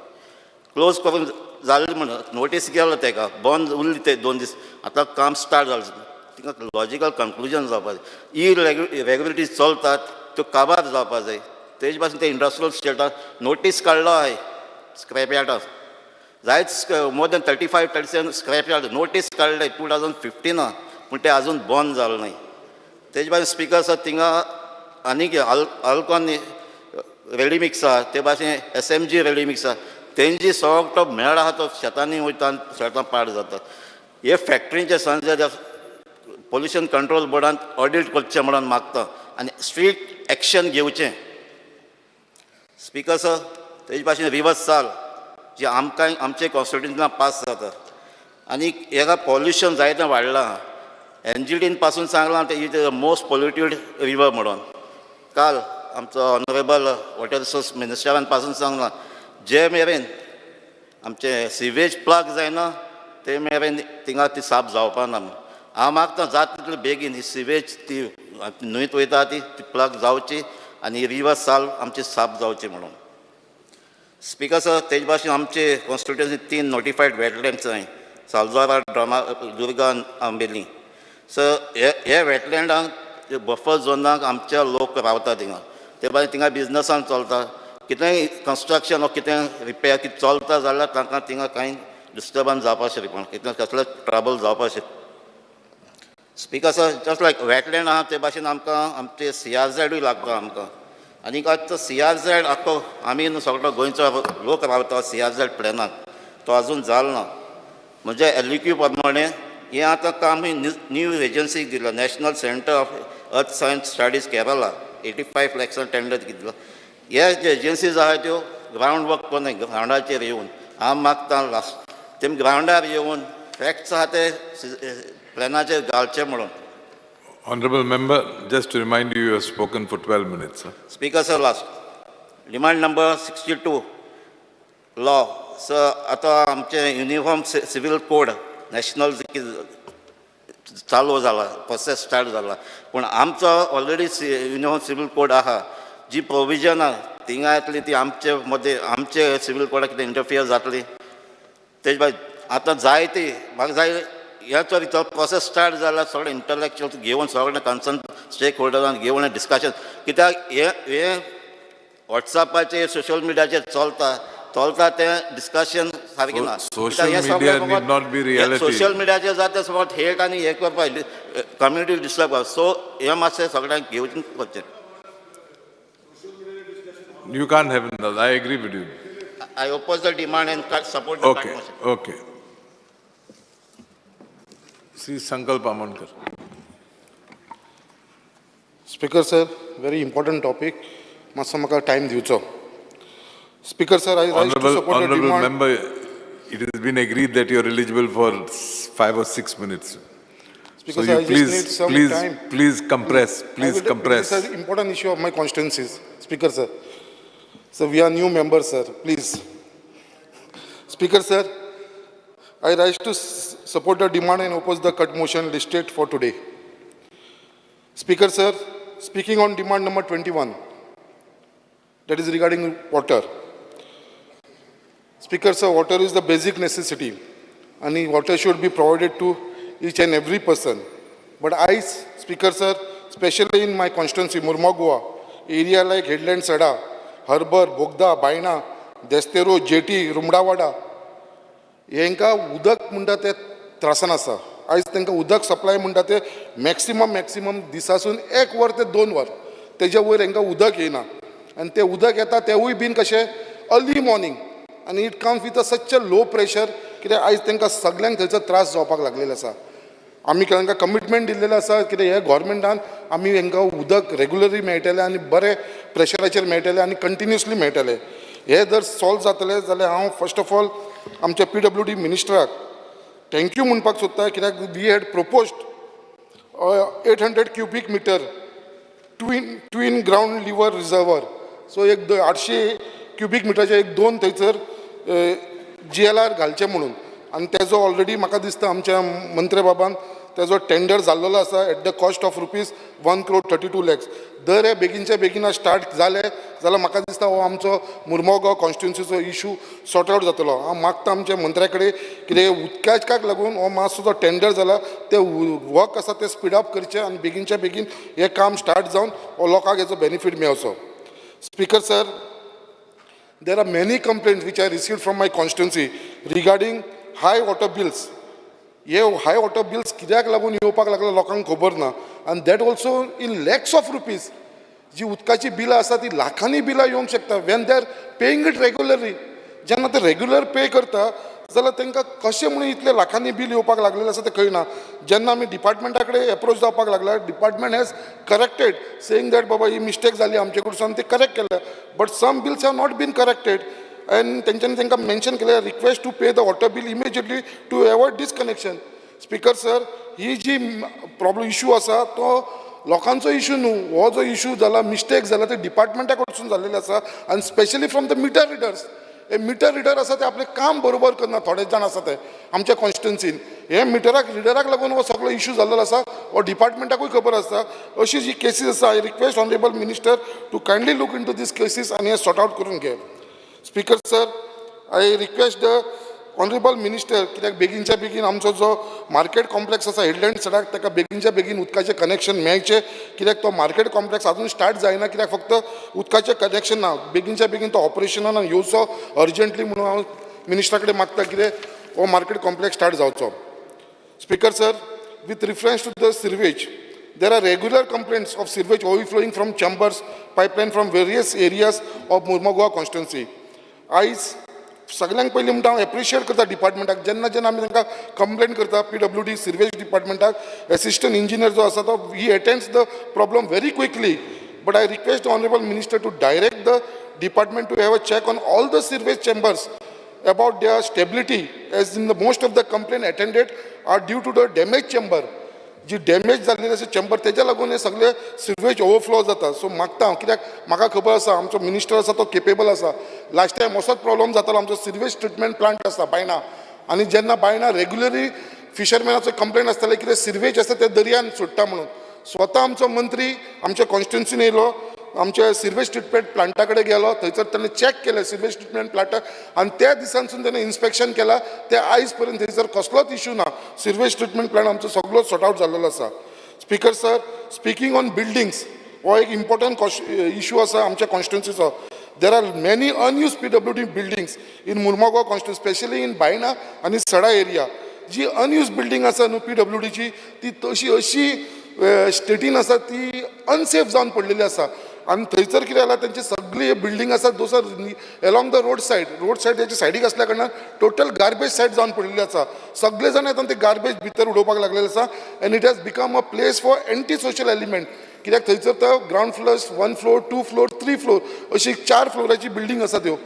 क्लोज करून जाल्लें म्हणून नोटीस केलो ताका बंद उरली ते 2 दीस. आतां काम स्टार्ट जालें तिका लॉजिकल कन्क्लुजन जावपाक जाय. इरेग्युलरिटीज चलतात त्यो काबार जावपाक जाय. तेजे भाशेन ते इंडस्ट्रियल स्टेटान नोटीस काडलो आहाय स्क्रॅप यार्डाक जायत more than 35-37 scrap yard notice काडले 2015 पूण ते आजून बंद जालें नाय. तेजे भाशेन स्पिकर आसा थिंगा आनीक आल्कॉन रेडीमिक्स आहा ते भाशेन SMG रेडीमिक्स आहा तेंची सगळो मेळ आहा तो शेतांनी वयता आनी शेतां पाड जाता. हे फॅक्टरींचे सांजे पोल्युशन कंट्रोल बोर्डान ऑडिट करचें म्हणून मागता आनी स्ट्रिक्ट एक्शन घेवचें. स्पिकर सर तेजे भाशेन रिवर्स साल जी आमकां आमचे कॉन्स्टिट्युशनान पास जाता आनी हेका पॉल्युशन जायतें वाडलां. NGDन पासून सांगलां ते इज मोस्ट पोल्युटेड रिवर म्हणून. काल आमचो ऑनरेबल वॉटर रिसोर्स मिनिस्टरान पासून सांगलां जे मेरेन आमचे सिवेज प्लग जायना ते मेरेन थिंगा ती साफ जावपा ना. हांव मागता जाता तितले बेगीन ही सिवेज ती न्हंयत वयता ती प्लग जावची आनी रिवर साल आमची साफ जावची म्हणून. स्पिकर सर तेजे भाशेन आमचे कॉन्स्टिट्युएन्सी 3 नोटिफायड वेटलँड्स आहाय सालजोरा ड्रामा दुर्गा आंबेली. सो हे वेटलँडांक बफर झोनाक आमचे लोक रावता थिंगा ते भाशेन थिंगा बिजनसान चलता कितेंय कन्स्ट्रक्शन वा कितें रिपेर कितें चलता जाल्यार तांकां थिंगा कांय डिस्टर्बन्स जावपाचें पण कितें कसलें ट्रबल जावपाचें. Speaker sir, just like wetland आहा ते भाशेन आमकां आमचे CRZूय लागता आमकां. आनीक आतां CRZ आख्खो आमी सगळो गोंयचो लोक रावता CRZ प्लॅनाक, तो आजून जालो ना. म्हणजे LEQ प्रमाणे हें आतां काम न्यू एजन्सीक दिलां, national centre of earth science studies Kerala. 85 लॅक्सान टेंडर दितलो. हे जे एजन्सीज आहाय त्यो ग्रावंड वर्क कोन्नाय, ग्रावंडाचेर येवन हांव मागता लास्ट तेम ग्रावंडार येवन फॅक्ट्स आहा ते प्लॅनाचेर घालचे म्हणून. Honorable member, just to remind you, you have spoken for 12 minutes. Sir. Speaker sir, last. Demand number 62, law. Sir, आता आमचे युनिफॉर्म सिव्हिल कोड नॅशनल चालू जाला, प्रोसेस स्टार्ट जाला. पूण आमचो ऑलरेडी युनिफॉर्म सिव्हिल कोड आहा, जी प्रोविजन आहा थिंगा येतली ती आमचे मदें आमचे सिव्हिल कोडाक कितें इंटरफियर जातली. तेजे भायर आतां जायती म्हाका जाय ह्याचो भितर प्रोसेस स्टार्ट जाला, सगळे इंटलेक्च्युअल्स घेवन सगळे कन्सर्न स्टेक होल्डरांक घेवन डिस्कशन. कित्याक हे वॉट्सॅपाचेर सोशल मिडियाचेर चलता तें डिस्कशन सारकें ना. Social media need not be reality. Social मिडियाचेर जाता फकत हेट आनी हे करपाक कम्युनिटी डिस्टर्ब करप. सो हें मातशें सगळ्यांक घेवचें करचें. You can't have that. I agree with you. I oppose the demand and support the Okay, motion. okay. Sri Sankalp Amankar. Speaker sir, very important topic. मातसो म्हाका टायम दिवचो. Speaker sir, I rise to support the Honorable demand. member, it has been agreed that you are eligible for 5 or 6 minutes. Speaker So sir, you I just need some time. please compress, please compress. This is an important issue of my constituencies. Speaker sir. So we are new members, sir. Please. Speaker sir, I rise to support the demand and oppose the cut motion listed for today. Speaker sir, speaking on demand number 21, that is regarding water. Speaker sir, water is the basic necessity and water should be provided to each and every person. But I, Speaker sir, especially in my constituency, Murmagua, area like Headland Sada, Harbour, Bogda, Baina, Destero, Jeti, Rumdawada, हेंका उदक म्हणटा ते त्रासान आसा. आयज तांकां उदक supply म्हणटा ते maximum दिसासून 1 वर ते 2 वर तेज्या वयर हांकां उदक येना. आनी ते उदक येता तेवूय बीन कशें अर्ली मॉर्निंग आनी it comes with such a low pressure कित्याक आयज तांकां सगळ्यांक थंयचो त्रास जावपाक लागलेलो आसा. आमी तांकां कमिटमेंट दिल्लेलो आसा कित्याक हे गोवोरमेंटान आमी हांकां उदक रेगुलरी मेळटलें आनी बरे प्रेशराचेर मेळटलें आनी कंटिन्युअसली मेळटलें. हे जर सॉल्व जातलें जाल्यार हांव फर्स्ट ऑफ ऑल आमच्या PWD मिनिस्टराक थँक्यू म्हणपाक सोदता कित्याक we had proposed 800 cubic metre twin ground level reservoir. So एक 800 क्युबिक मिटरचे एक 2 थंयसर GLR घालचे म्हणून. आनी तेजो ऑलरेडी म्हाका दिसता आमच्या मंत्री बाबान तेजो टेंडर जाल्लो आसा एट द कॉस्ट ऑफ ₹1,32,00,000. दर हे बेगीनच्या बेगीन स्टार्ट जाले जाल्यार म्हाका दिसता हो आमचो मुर्मगांव कॉन्स्टिट्युन्सीचो इशू सॉर्ट आउट जातलो. हांव मागता आमच्या मंत्र्या कडेन कितें उदकाक लागून हो मातसो जो टेंडर जाला ते वर्क आसा ते स्पीड अप करचें आनी बेगीनच्या बेगीन हें काम स्टार्ट जावन हो लोकांक हेजो बेनिफीट मेळचो. Speaker sir, there are many complaints which I received from my constituency regarding high water bills. हे हाय वॉटर बिल्स कित्याक लागून येवपाक लागला लोकांक खबर ना. आनी that also in lakhs of rupees. जी उदकाची बिलां आसा ती लाखांनी बिलां येवंक शकता when they are paying it regularly. जेन्ना ते रेग्युलर पे करता जाल्यार तांकां कशें म्हणून इतले लाखांनी बील येवपाक लागलेलें आसा तें कळना. जेन्ना आमी डिपार्टमेंटा कडेन एप्रोच जावपाक लागला department has corrected saying that बाबा ही मिस्टेक जाली आमचे कडसून ते करेक्ट केल्या. But some bills have not been corrected and तेंच्यांनी तांकां मेन्शन केलें request to pay the water bill immediately to avoid disconnection. Speaker sir, ही जी प्रॉब्लम इशू आसा तो लोकांचो इशू न्हू. हो जो इशू जाला मिस्टेक जाला ते डिपार्टमेंटा कडसून जाल्लेले आसा आनी specially from the meter readers. हे मिटर रिडर आसा ते आपलें काम बरोबर करना. थोडे जाण आसा ते आमच्या कॉन्स्टिट्युन्सीन हे रिडराक लागून हो सगळो इशू जाल्लो आसा. हो डिपार्टमेंटाकूय खबर आसता. अशी जी केसीस आसा I request honourable minister to kindly look in to these cases आनी हे सॉर्ट आउट करून घे. Speaker sir, I request the honourable minister कित्याक बेगीनच्या बेगीन आमचो जो मार्केट कॉम्प्लेक्स आसा हेडलँड सडाक ताका बेगीनच्या बेगीन उदकाचें कनेक्शन मेळचें. कित्याक तो मार्केट कॉम्प्लेक्स अजून स्टार्ट जायना कित्याक फक्त उदकाचें कनेक्शन ना. बेगीनच्या बेगीन तो ऑपरेशनान येवचो अर्जंटली म्हणून हांव मिनिस्टरा कडेन मागता. कितें हो मार्केट कॉम्प्लेक्स स्टार्ट जावचो. Speaker sir, with reference to the sewage, there are regular complaints of sewage overflowing from chambers, pipeline from various areas of Murmagaon constituency. आयज सगळ्यांक पयलीं म्हणटा हांव एप्रिशिएट करता डिपार्टमेंटाक जेन्ना जेन्ना आमी तांकां कंप्लेन करता PWD सिवेज डिपार्टमेंटाक एसिस्टंट इंजिनियर जो आसा तो he attends the problem very quickly. But I request the honourable minister to direct the department to have a check on all the sewage chambers about their stability, as in the most of the complaint attended are due to the damaged chamber. जी damage जाल्लेले अशे chamber तेज्या लागून हे सगळे sewage overflow जाता. सो मागता हांव कित्याक म्हाका खबर आसा आमचो मिनिस्टर आसा तो केपेबल आसा. लास्ट टायम असोच प्रॉब्लम जातालो आमचो सिवेज ट्रिटमेंट प्लांट आसा बायणा, आनी जेन्ना बायणा रेग्युलरी फिशरमॅनाचो कंप्लेंट आसताले कितें सिवेज आसा ते दर्यान सुट्टा म्हणून. स्वता आमचो मंत्री आमच्या कॉन्स्टिट्युन्सीन येयलो, आमच्या सिवेज ट्रिटमेंट प्लांटा कडेन गेलो, थंयसर ताणें चॅक केलें सिवेज ट्रिटमेंट प्लांटाक, आनी त्या दिसांसून ताणें इन्स्पेक्शन केलां. ते आयज पर्यंत थंयसर कसलोच इश्यू ना. सिवेज ट्रिटमेंट प्लांट आमचो सगळो सॉर्ट आउट जाल्लो आसा. Speaker sir, speaking on buildings हो एक इम्पॉर्टंट इश्यू आसा आमच्या कॉन्स्टिट्युन्सीचो. There are many unused PWD buildings in Mormugao constituency, specially in Baina आनी सडा एरिया. जी अनयूज बिल्डिंग आसा न्हू PWDची ती तशी अशी स्टेटीन आसा ती अनसेफ जावन पडलेली आसा. आनी थंयसर कितें जाला तेंची सगळी बिल्डींग आसा दोसर एलोंग द रोड सायड तेच्या सायडीक आसल्या कारणान टोटल गार्बेज सायड जावन पडलेली आसा. सगळे जाण येता ते गार्बेज भितर उडोवपाक लागलेले आसा. And it has become a place for anti social element. कित्याक थंयसर तो ground floor, 1 floor, 2 floor, 3 floor अशी 4 फ्लोराची बिल्डींग आसा त्यो.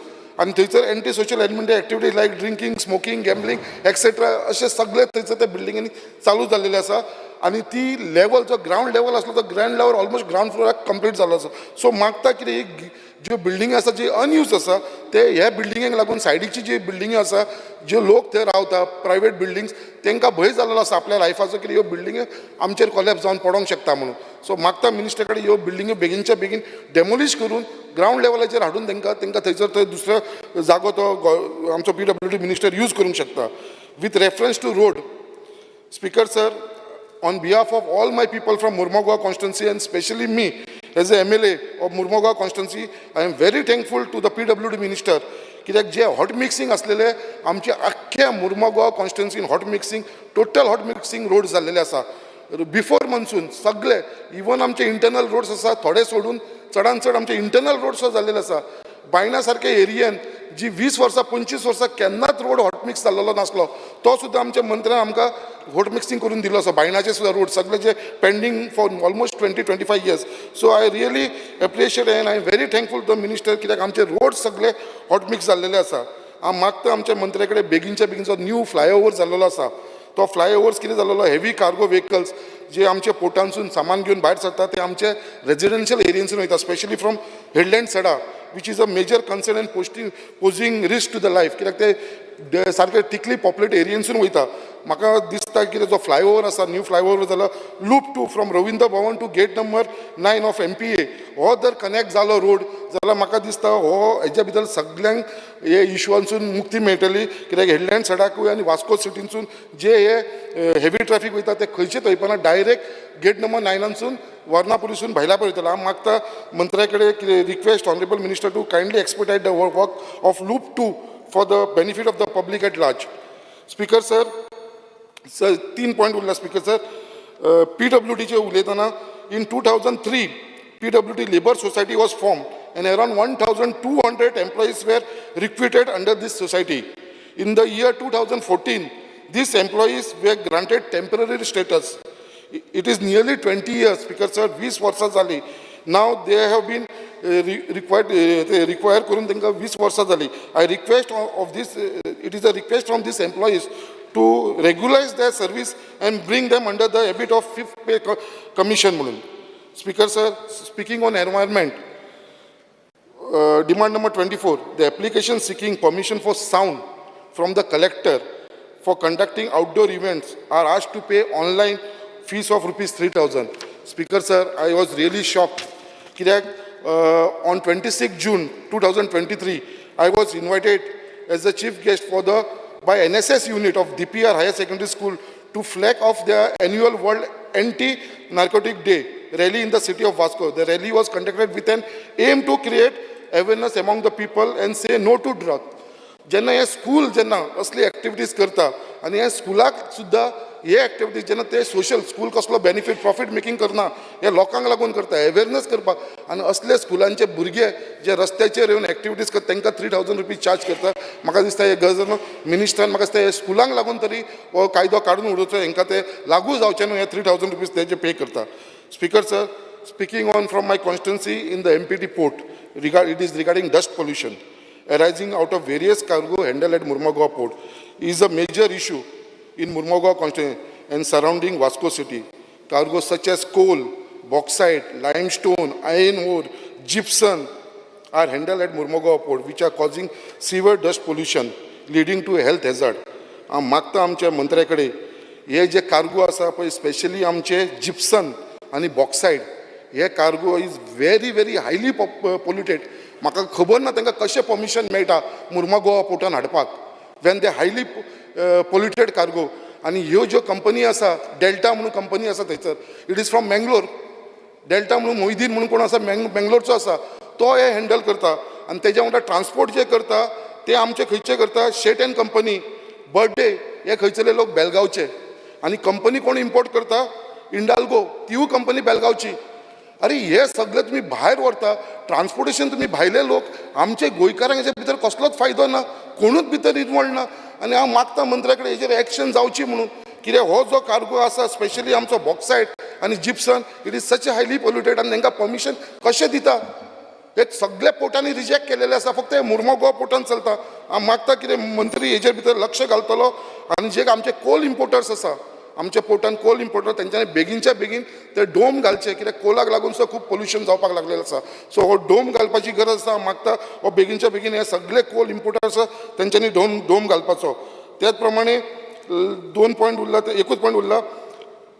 आनी थंयसर एंटी सोशल एलिमेंट एक्टिविटीज लायक ड्रिंकींग, स्मोकींग, गॅम्बलिंग एक्सेट्रा अशे सगळे थंयसर त्या बिल्डिंगांनी चालू जाल्लेले आसा. आनी ती लेवल जो ग्रावंड लेवल आसलो तो ग्रावंड लेवल ऑलमोस्ट ग्रावंड फ्लोराक कंप्लीट जालो आसा. सो मागता कितें ज्यो बिल्डिंग आसा जी अनयूज आसा ते ह्या बिल्डिंगेक लागून सायडीची जी बिल्डिंगी आसा ज्यो लोक थंय रावता प्रायवेट बिल्डिंग्स तांकां भंय जाल्लो आसा आपल्या लायफाचो कितें ह्यो बिल्डिंगी आमचेर कोलॅप्स जावन पडोंक शकता म्हणून. सो मागता मिनिस्टर कडेन ह्यो बिल्डिंगी बेगीनच्या बेगीन डेमोलिश करून ग्रावंड लेवलाचेर हाडून तांकां थंयसर थंय दुसरो जागो तो आमचो PWD मिनिस्टर यूज करूंक शकता. With reference to road, speaker sir, on behalf of all my people from Murmugaon constituency and especially me as a MLA of Murmugaon constituency, I am very thankful to the PWD minister. कित्याक जे hot mixing असलेले आमचे आख्ख्या मुर्मुगांव कॉन्स्टिट्युन्सीन hot mixing total hot mixing road जाल्लेले आसा. Before monsoon सगळे even आमचे internal roads आसा थोडे सोडून चडान चड आमचे इंटरनल रोड्स जाल्लेले आसा. बायणा सारके एरियेन जी 20 वर्सां 25 वर्सां केन्नाच रोड हॉट मिक्स जाल्लो नासलो तो सुद्दां आमच्या मंत्र्यान आमकां हॉट मिक्सिंग करून दिलो आसा. बायणाचे सुद्दां रोड सगळे जे pending for almost 20-25 years. So I really appreciate and I am very thankful to the minister कित्याक आमचे रोड सगळे हॉट मिक्स जाल्लेले आसा. हांव मागता आमच्या मंत्र्या कडेन बेगीनच्या बेगीन जो न्यू फ्लायओव्हर जाल्लो आसा तो फ्लायओव्हर्स कितें जाल्लो हेवी कार्गो व्हेकल्स जे आमचे पोर्टांसून सामान घेवन भायर सरता ते आमचे रेजिडेन्शियल एरियन्सून वयता स्पेशली फ्रॉम हेडलँड सडा which is a major concern and posing risk to the life. कित्याक ते सारके थिकली पॉप्युलेट एरियन्सून वयता. म्हाका दिसता कितें जो फ्लायओव्हर आसा न्यू फ्लायओव्हर जालो loop 2 from Ravindra Bhavan to gate number 9 of MPA हो जर कनेक्ट जालो रोड जाल्यार म्हाका दिसता हो हेच्या भितर सगळ्यांक हे इश्यूआंसून मुक्ती मेळटली. कित्याक हेडलँड सडाकूय आनी वास्को सिटीनसून जे हे हेवी ट्रॅफिक वयता ते खंयचे थंयपणा डायरेक्ट गेट नंबर 9 वर्णापुरीसून भायल्या पळयतलो. हांव मागता मंत्र्या कडेन request honourable minister to kindly expertise the work of loop 2 for the benefit of the public at large. Speaker sir, 3 point उरला स्पिकर सर. PWDचे उलयतना in 2003 PWD labour society was form and around 1,200 employees were recruited under this society. In the year 2014, these employees were granted temporary status. It is nearly 20 years, Speaker sir, 20 वर्सां जाली. Now they have been required करून तांकां 20 वर्सां जाली. I request of this, it is a request from these employees to regularize their service and bring them under the habit of 5th pay commission म्हणून. Speaker sir, speaking on environment, demand number 24, the application seeking permission for sound from the collector for conducting outdoor events are asked to pay online fees of rupees 3,000. Speaker sir, I was really shocked. On 26 June 2023, I was invited as the chief guest by NSS unit of DPR Higher Secondary School to flag off their annual World Anti-Narcotic Day rally in the city of Vasco. The rally was conducted with an aim to create awareness among the people and say no to drugs. जेन्ना हे school जेन्ना असली activities करता आनी हे स्कुलाक सुद्दां हे activities जेन्ना ते social school कसलो बेनिफीट प्रॉफीट मेकींग करना हे लोकांक लागून करता अवेरनेस करपाक आनी असले स्कुलांचे भुरगे जे रस्त्याचेर येवन एक्टिविटीज करता तांकां 3000 रुपीज चार्ज करता म्हाका दिसता हे गव्हर्नर मिनिस्टरान म्हाका दिसता हे स्कुलांक लागून तरी हो कायदो काडून उडोवचो हांकां ते लागू जावचे न्हू हे 3000 रुपीज तेजे पे करता speaker sir speaking on from my constituency in the MPT port it is regarding dust pollution arising out of various cargo handled at Mormugao port is a major issue in Mormugao constituency and surrounding Vasco city. Cargoes such as coal, bauxite, limestone, iron ore, gypsum are handled at Mormugao port which are causing severe dust pollution leading to a health hazard. मागता आमच्या मंत्र्या कडेन हे जे cargo आसा पळय specially आमचे gypsum आनी bauxite हे cargo is very very highly polluted म्हाका खबर ना तांकां कशें परमिशन मेळटा मुर्मुगांव पोर्टान हाडपाक when they highly polluted cargo आनी ह्यो ज्यो कंपनी आसा डेल्टा म्हणून कंपनी आसा थंयसर it is from Mangalore delta म्हणून मोहिदीन म्हणून कोण आसा मँगलोरचो आसा तो हे हँडल करता आनी तेज्या वांगडा ट्रान्सपोर्ट जे करता ते आमचे खंयचे करता शेट एंड कंपनी बर्थडे हे खंयचले लोक बेलगांवचे आनी कंपनी कोण इम्पोर्ट करता इंडाल्गो तीवूय कंपनी बेलगांवची अरे हे सगळे तुम्ही भायर व्हरता ट्रान्सपोर्टेशन तुम्ही भायले लोक आमचे गोंयकारांक हेजे भितर कसलोच फायदो ना कोणूच भितर इन्वॉल्व ना आनी हांव मागता मंत्र्या कडेन हेजेर एक्शन जावची म्हणून कित्याक हो जो कार्गो आसा स्पेशली आमचो बॉक्सायड आनी Gipson it is such A highly polluted आनी तांकां परमिशन कशें दिता हे सगळे पोर्टांनी रिजेक्ट केलेले आसा फक्त हे मुर्मुगांव पोर्टान चलता हांव मागता कितें मंत्री हेजेर भितर लक्ष घालतलो आनी जे आमचे कोल इम्पोर्टर्स आसा आमच्या पोर्टान कोल इम्पोर्टर तेंच्यांनी बेगीनच्या बेगीन ते डोम घालचे कित्याक कोलाक लागून सुद्दां खूब पोल्युशन जावपाक लागलेलें आसा सो हो डोम घालपाची गरज आसा मागता हो बेगीनच्या बेगीन हे सगळे कोल इम्पोर्टर्स आसा तेंच्यांनी डोम घालपाचो त्याच प्रमाणे 2 पॉयंट उरला ते एकूच पॉयंट उरला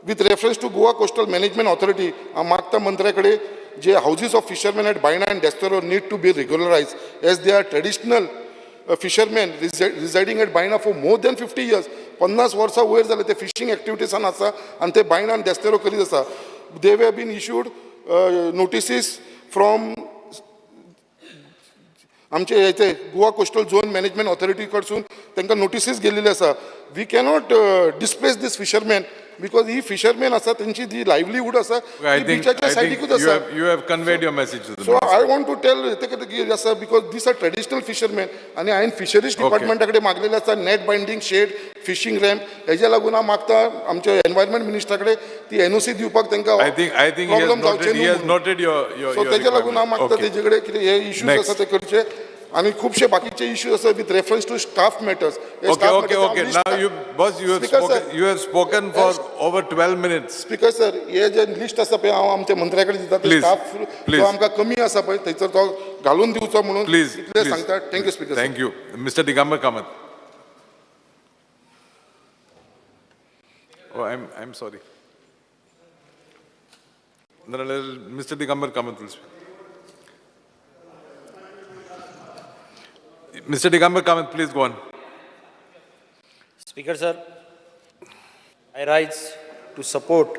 with reference to Goa coastal management authority हांव मागता मंत्र्या कडेन जे houses of fisherman at Baina and Desterro need to be regularize as they are traditional fisherman residing at Baina for more than 50 years 50 वर्सां वयर जाले ते फिशींग एक्टिविटीसान आसा आनी ते बायना आनी डेस्टेरो करीत आसा they have been issued notices from आमचे हेचे Goa coastal zone management authority कडसून तांकां नोटिसीस गेल्लेले आसा we cannot displace these fisherman because ही फिशरमॅन आसा तेंची जी लायव्हलीहूड आसा बिचाच्या सायडीकूच आसा you have conveyed your message to the so I want to tell ते कितें आसा because these are traditional fisherman आनी हांवें फिशरीज डिपार्टमेंटा कडेन मागलेले आसा net binding shed fishing ramp हेज्या लागून हांव मागता आमच्या एनवायरमेंट मिनिस्टरा कडेन ती NOC दिवपाक तांकां प्रॉब्लम जावचे न्हू सो तेज्या लागून हांव मागता तेजे कडेन कितें हे इश्यूज आसा ते करचे आणि खूपशे बाकीचे इश्यूज आसा with reference to staff matters Okay. Now you have spoken for over 12 minutes. Speaker sir हे जे लिस्ट आसा पळय हांव आमच्या मंत्र्या कडेन दिता ते स्टाफ जो आमकां कमी आसा पळय थंयसर तो घालून दिवचो म्हणून इतलें सांगता thank you speaker Thank you. Mr. Digambar Kamath. Oh, I'm sorry. Mr. Digambar Kamath will speak. Mr. Digambar Kamath, please go on. Speaker sir, I rise to support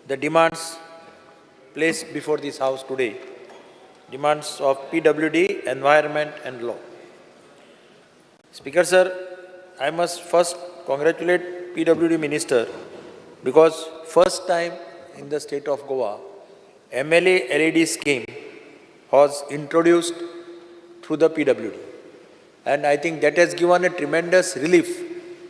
the demands placed before this house today, demands of PWD, environment and law. Speaker sir, I must first congratulate PWD minister because first time in the state of Goa, MLA LED scheme was introduced through the PWD. And I think that has given a tremendous relief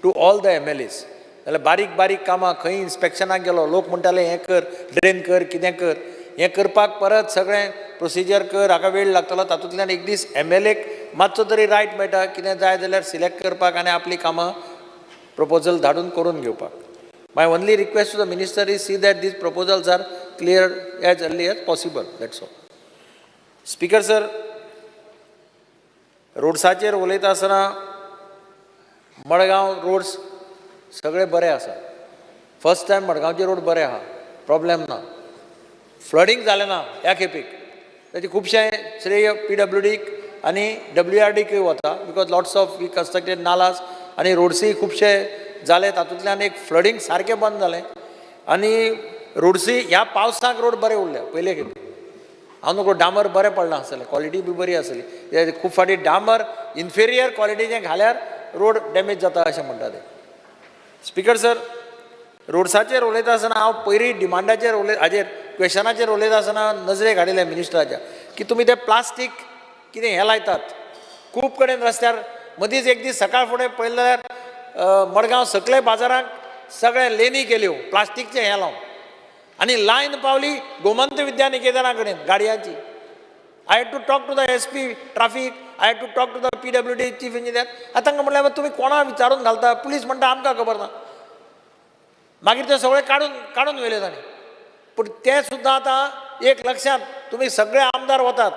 to all the MLAs. जाल्यार बारीक बारीक कामां खंय इन्स्पेक्शनाक गेलो लोक म्हणटाले हें कर ड्रेन कर कितें कर हें करपाक परत सगळें प्रोसिजर कर हाका वेळ लागतलो तातूंतल्यान एक दीस MLAक मातसो तरी रायट मेळटा कितें जाय जाल्यार सिलेक्ट करपाक आनी आपली कामां प्रपोजल धाडून करून घेवपाक my only request to the minister is see that these proposals are clear as early as possible that's all speaker sir रोड्साचेर उलयता आसतना मडगांव रोड्स सगळे बरे आसा फर्स्ट टायम मडगांवचे रोड बरे आहा प्रॉब्लेम ना फ्लडींग जालें ना ह्या खेपेक ताचे खुबशें श्रेय PWDक आनी WRDकूय वता because lots of we constructed nalas आनी रोड्सूय खुबशे जाले तातूंतल्यान एक फ्लडींग सारकें बंद जालें आनी रोड्सूय ह्या पावसाक रोड बरे उरले पयले खेपे हांव नको डांबर बरें पडलां आसलें क्वॉलिटी बी बरी आसली खूब फाटी डांबर इन्फेरियर क्वॉलिटीचें घाल्यार रोड डॅमेज जाता अशें म्हणटा ते. स्पिकर सर, रोड्साचेर उलयता आसतना हांव पयलीं डिमांडाचेर हाजेर क्वेशनाचेर उलयता आसतना नजरेक हाडिल्लें मिनिस्टराच्या की तुमी ते प्लास्टीक कितें हें लायतात. खूब कडेन रस्त्यार मदींच एक दीस सकाळ फुडें पळयलें जाल्यार मडगांव सकले बाजाराक सगळे लेनी केल्यो प्लास्टीकचें हें लावन आनी लायन पावली गोमंत विद्यानिकेतना कडेन गाडयांची. I had to talk to the SP traffic, I had to talk to the PWD chief engineer. आतां तांकां म्हटल्यार तुमी कोणा विचारून घालता, पुलीस म्हणटा आमकां खबर ना. मागीर ते सगळे काडून व्हेले तांणी. पूण ते सुद्दां आतां एक लक्षात, तुमी सगळे आमदार वतात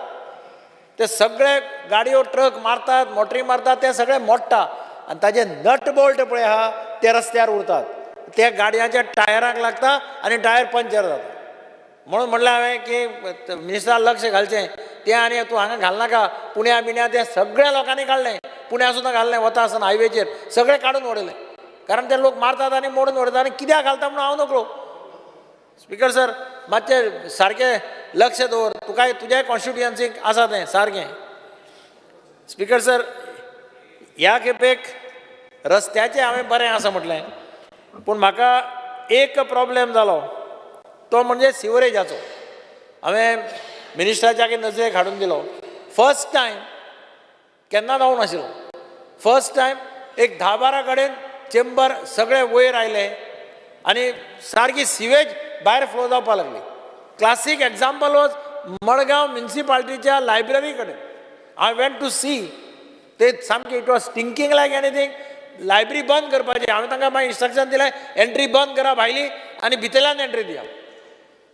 ते सगळे गाडयो ट्रक मारतात, मोटरी मारतात, ते सगळे मोडटा आनी ताजे नट बोल्ट पळय आहा ते रस्त्यार उरतात. ते गाडयांच्या टायराक लागता आनी टायर पंक्चर जाता. म्हणून म्हणलें हांवें की मिनिस्टराक लक्ष घालचें. तें आनी तूं हांगा घालनाका, पुण्या बिण्या ते सगळ्या लोकांनी काडलें, पुण्या सुद्दां घाललें वता आसतना हायवेचेर सगळें काडून उडयलें. कारण ते लोक मारतात आनी मोडून उडयतात आनी कित्याक घालता म्हणून हांव नकळो. स्पिकर सर, मातशें सारकें लक्ष दवर, तुका तुज्याय कॉन्स्टिट्युएन्सीक आसा तें सारकें. स्पिकर सर, ह्या खेपेक रस्त्याचें हांवें बरें आसा म्हटलें, पूण म्हाका एक प्रॉब्लेम जालो तो म्हणजे सिवरेजाचो. हांवें मिनिस्टराच्या नजरेक हाडून दिलो. फर्स्ट टायम केन्ना जावं नाशिल्लो. फर्स्ट टायम एक 10-12 कडेन चेंबर सगळे वयर आयले आनी सारकी सिवेज भायर फ्लो जावपाक लागली. क्लासीक एग्जाम्पल वॉज मडगांव म्युनिसिपालिटीच्या लायब्ररी कडेन. आय वेंट टू सी, ते सामकें it was stinking like anything. Library बंद करपाची. हांवें तांकां मागीर इंस्ट्रक्शन दिलें, एंट्री बंद करा भायली आनी भितरल्यान एंट्री दिया.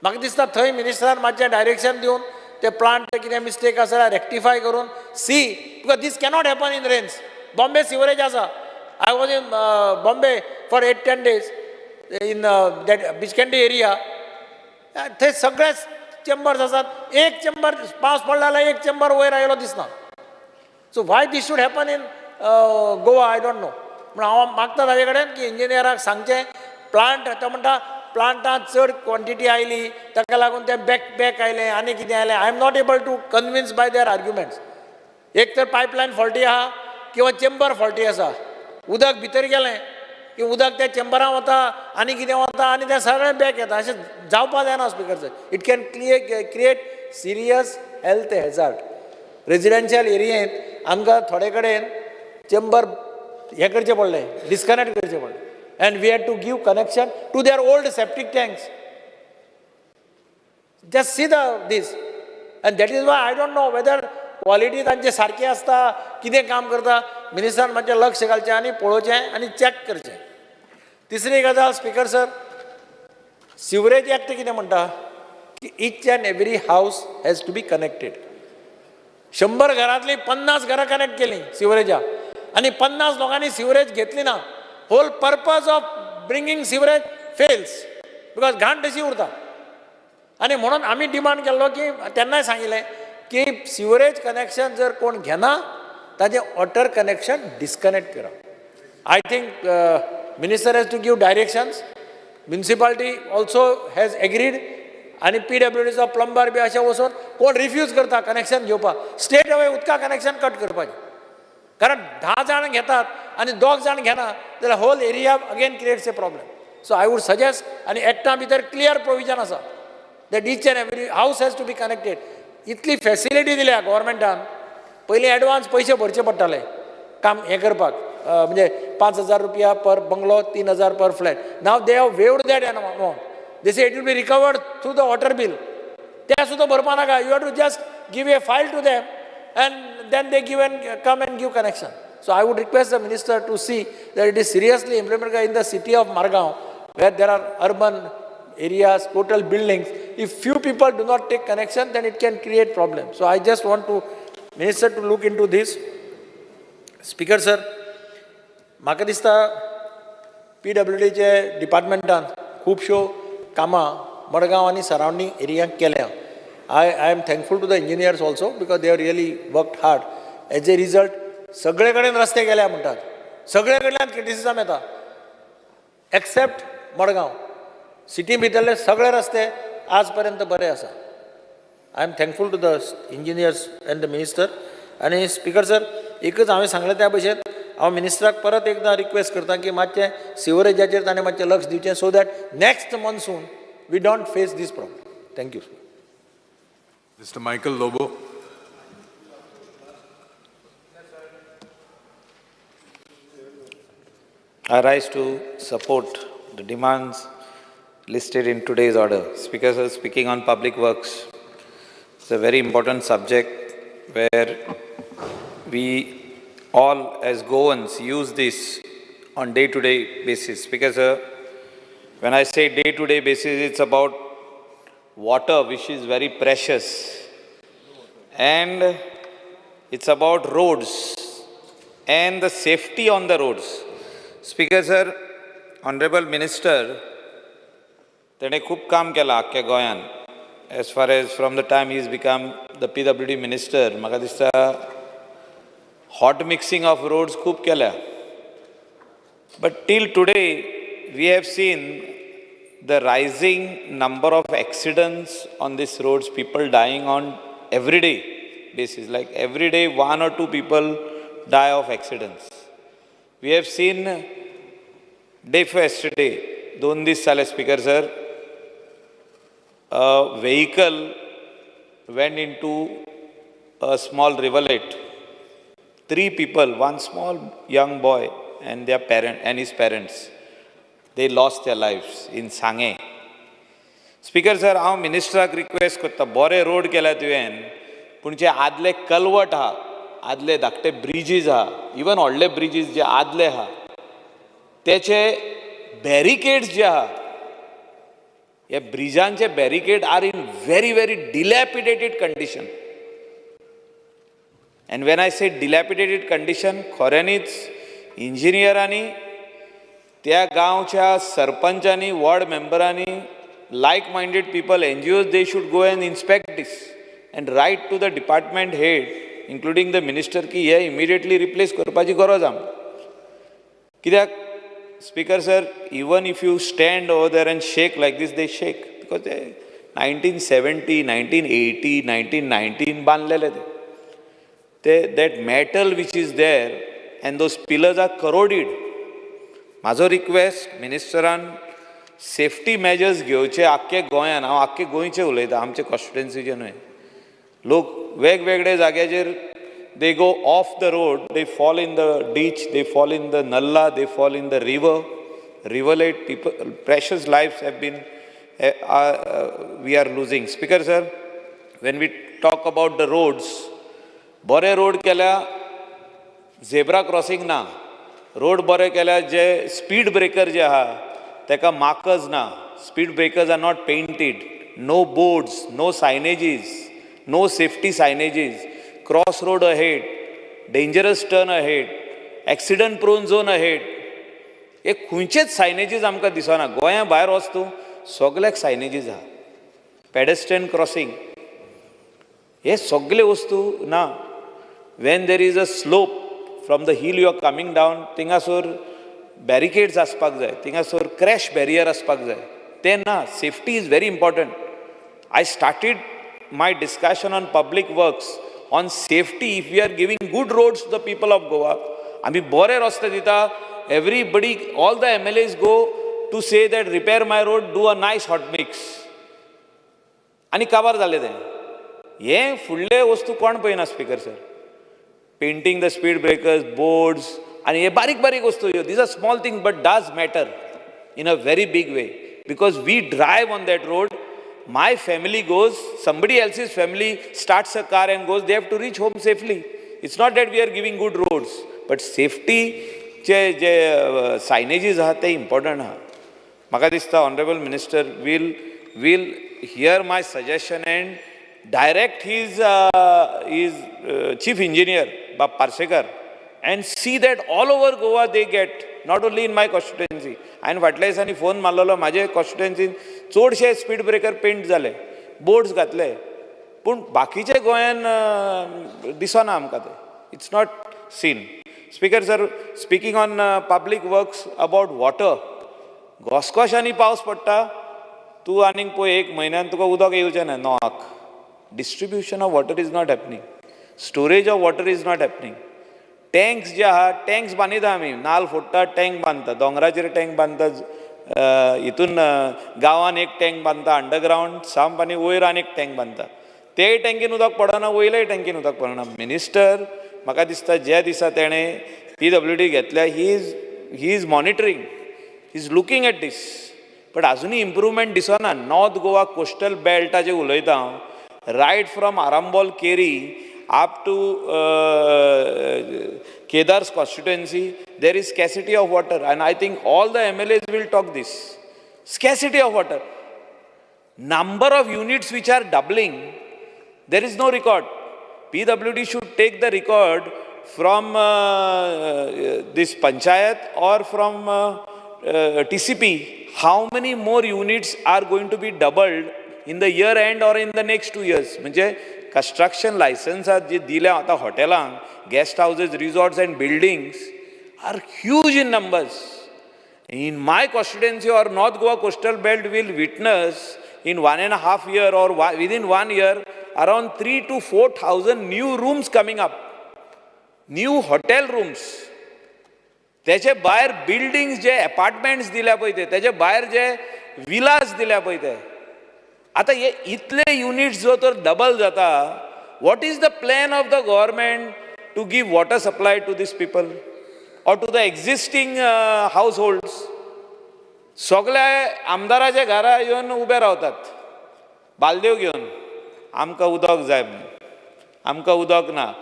म्हाका दिसता थंय मिनिस्टरान मातशें डायरेक्शन दिवन ते प्लांट कितें मिस्टेक आसा रेक्टिफाय करून see, because these cannot happen in rains. Bombay sewerage आसा. I was in Bombay for 8-10 days in that Breach Candy area. थंय सगळे चेंबर्स आसात. एक चेंबर पावस पडला जाल्यार एक चेंबर वयर आयलो दिसना. So why these should happen in Goa, I don't know. म्हण हांव मागता ताजे कडेन की इंजिनियराक सांगचें, प्लांट तो म्हणटा प्लांटांत चड क्वॉन्टिटी आयली ताका लागून ते बॅक आयले आनी कितें आयलें. I am not able to convince by their arguments. एक तर पायपलायन फॉल्टी आहा किंवा चेंबर फॉल्टी आसा. उदक भितर गेलें की उदक त्या चेंबरान वता आनी कितें वता आनी तें सगळें बॅक येता. अशें जावपा जायना speaker sir. It can create serious health hazard. Residential एरियेंत आमकां थोडे कडेन चेंबर हें करचें पडलें, डिस्कनेक्ट करचें पडलें. And we had to give connection to their old septic tanks. Just see this. And that is why I don't know whether quality तांचे सारखे आसता, कितें काम करता. मिनिस्टरान मातशें लक्ष घालचें आनी पळोवचें आनी चॅक करचें. तिसरी गजाल स्पिकर सर, सिवरेज एक्ट कितें म्हणटा की each and every house has to be connected. 100 घरांतलीं 50 घरां कनेक्ट केलीं सिवरेजा आनी 50 लोकांनी सिवरेज घेतली ना. Whole purpose of bringing sewerage fails because घाण तशी उरता. आनी म्हणून आमी डिमांड केल्लो की तेन्नाय सांगिल्लें की सिवरेज कनेक्शन जर कोण घेना ताजें वॉटर कनेक्शन डिस्कनेक्ट करा. I think minister has to give directions. Municipality also has agreed आनी PWDचो प्लंबर बी अशें वचून कोण रिफ्यूज करता कनेक्शन घेवपाक, स्ट्रेट अवे उदका कनेक्शन कट करपाचें. कारण 10 जाण घेतात आनी 2 जाण घेना जाल्यार whole area again creates a problem. So I would suggest, आनी एक्टा भितर क्लियर प्रोविजन आसा that each and every house has to be connected. इतली फॅसिलिटी दिल्या गव्हर्मेंटान. पयलीं एडवान्स पयशे भरचे पडटाले काम हें करपाक, म्हणजे 5,000 रुपया पर bungalow, 3,000 per flat. Now they have waived that amount. They say it will be recovered through the water bill. ते सुद्दां भरपा नाका. You have to just give a file to them and then they come and give connection. So I would request the minister to see that it is seriously implemented in the city of Margao, where there are urban areas, total buildings. If few people do not take connection, then it can create problems. So I just want to minister to look into this. Speaker sir, म्हाका दिसता PWDचे डिपार्टमेंटान खुबश्यो कामां मडगांव आनी surrounding एरियांत केल्या. I am thankful to the engineers also because they have really worked hard. As a result, सगळे कडेन रस्ते गेल्या म्हणटात. सगळे कडल्यान क्रिटिसिजम येता एक्सेप्ट मडगांव. सिटी भितरले सगळे रस्ते आज पर्यंत बरे आसा. I am thankful to the engineers and the minister. आनी स्पिकर सर, एकच हांवें सांगलें त्या भशेन हांव मिनिस्टराक परत एकदां रिक्वेस्ट करता की मातशें सिवरेजाचेर ताणें मातशें लक्ष दिवचें so that next monsoon we don't face this problem. Thank you. Mr. Michael Lobo. I rise to support the demands listed in today's order. Speaker, sir, speaking on public works, it's a very important subject where we all as Goans use this on day-to-day basis. Speaker, sir, when I say day-to-day basis, it's about water, which is very precious, and it's about roads and the safety on the roads. Speaker, sir, Honorable Minister, तेणे खूब काम केलां आख्ख्या गोंयान. As far as from the time he's become the PWD minister, म्हाका दिसता hot mixing of roads खूब केल्या. But till today, we have seen the rising number of accidents on these roads, people dying on everyday basis. Like every day, 1 or 2 people die of accidents. We have seen day for yesterday, 2 days sale, Speaker, sir, a vehicle went into a small rivulet. 3 people, 1 small young boy and their parent and his parents, they lost their lives in Sange. Speaker, sir, हांव मिनिस्टराक request करता, बरे road केल्या तुवें, पूण जे आदले culvert आहा, आदले धाकटे ब्रिजीस आहा, इवन व्हडले ब्रिजीस जे आदले आहा, तेचे बॅरिकेड्स जे आहा, हे ब्रिजांचे barricade are in very, very dilapidated condition. And when I say dilapidated condition, खऱ्यांनीच इंजिनियरांनी, त्या गांवच्या सरपंचांनी, ward मेंबरांनी, like-minded people, NGOs, they should go and inspect this and write to the department head, including the minister, की हे immediately replace करपाची गरज आहा. कित्याक, Speaker, sir, even if you stand over there and shake like this, they shake. Because they 1970, 1980, 1919 बांधलेले ते. That metal which is there and those pillars are corroded. माझो request मिनिस्टरान safety measures घेवचे आख्खे गोंयान. हांव आख्खे गोंयचे उलयता, आमचे कॉन्स्टिट्युएन्सीचे न्हय. लोक वेगवेगळे जाग्याचेर they go off the road, they fall in the ditch, they fall in the nalla, they fall in the river, rivulet. People, precious lives have been, we are losing. Speaker, sir, when we talk about the roads, bore road केल्या, zebra crossing ना, road bore केल्या, जे speed breaker जे आहा, तेका markers ना, speed breakers are not painted, no boards, no signages, no safety signages. Crossroad ahead, dangerous turn ahead, accident prone zone ahead. हे खंयचेच सायनेजीस आमकां दिसना. गोंया भायर वच तूं, सगळ्याक सायनेजीस आहा. पेडेस्ट्रियन क्रॉसिंग, हे सगळे वस्तू ना. When there is a slope from the hill you are coming down, थिंगासोर barricades आसपाक जाय, थिंगासोर crash barrier आसपाक जाय. ते ना. Safety is very important. I started my discussion on public works on safety. If we are giving good roads to the people of Goa, आमी बरे रस्ते दिता, everybody, all the MLAs go to say that repair my road, do a nice hot mix. आनी काबार जालें तें. हे फुडले वस्तू कोण पळयना, speaker sir. Painting the speed breakers, boards, आनी हे बारीक बारीक वस्तू, these are small things but does matter in a very big way. Because we drive on that road, my family goes, somebody else's family starts a car and goes, they have to reach home safely. It's not that we are giving good roads, but safety J signages आहा ते important आहा. म्हाका दिसता Honorable Minister will hear my suggestion and direct his Chief Engineer, Bab Parsekar, and see that all over Goa they get, not only in my constituency. हांवें फाटल्या दिसांनी phone मारलेलो, म्हाजे कॉन्स्टिट्युएन्सीन चडशे स्पीड ब्रेकर पेंट जाले, बोर्ड्स घातले, पूण बाकीचे गोंयान दिसना आमकां ते. It's not seen. Speaker sir, speaking on public works about water, घोसघोशांनी पावस पडटा, तूं आनीक पळय 1 म्हयन्यान तुका उदक येवचें ना knock. Distribution of water is not happening. Storage of water is not happening. Tanks जे आहा टँक्स बांदिता आमी, नाल फोडटा टँक बांदता, दोंगराचेर टँक बांदता, हितून गांवान एक टँक बांदता अंडरग्रावंड साम आनी वयर आनी एक टँक बांदता. तेय टँकीन उदक पडना, वयल्याय टँकीन उदक पडना. मिनिस्टर म्हाका दिसता ज्या दिसा तेणें PWD घेतल्या he is monitoring, he is looking at this. But आजुनूय इम्प्रुवमेंट दिसना. नॉर्थ गोवा कोस्टल बेल्टाचेर उलयता हांव, right from Arambol Keri up to Kedar's constituency, there is scarcity of water, and I think all the MLAs will talk this. Scarcity of water. Number of units which are doubling, there is no record. PWD should take the record from this panchayat or from TCP. How many more units are going to be doubled in the year end or in the next 2 years? म्हणजे construction licenses जे दिल्या आता हॉटेलांक, guest houses, resorts and buildings are huge in numbers. In my constituency or North Goa coastal belt will witness in 1.5 years or within 1 year around 3,000 to 4,000 new rooms coming up, new hotel rooms. त्याचे भायर buildings जे apartments दिल्या पळय ते, त्याचे भायर जे विलास दिल्या पळय ते, आता हे इतले युनिट्स जो तर डबल जाता, what is the plan of the government to give water supply to this people or to the existing households? सगळे आमदाराच्या घरा येवन उबे रावतात बालदेव घेवन, आमकां उदक जाय म्हणून, आमकां उदक ना.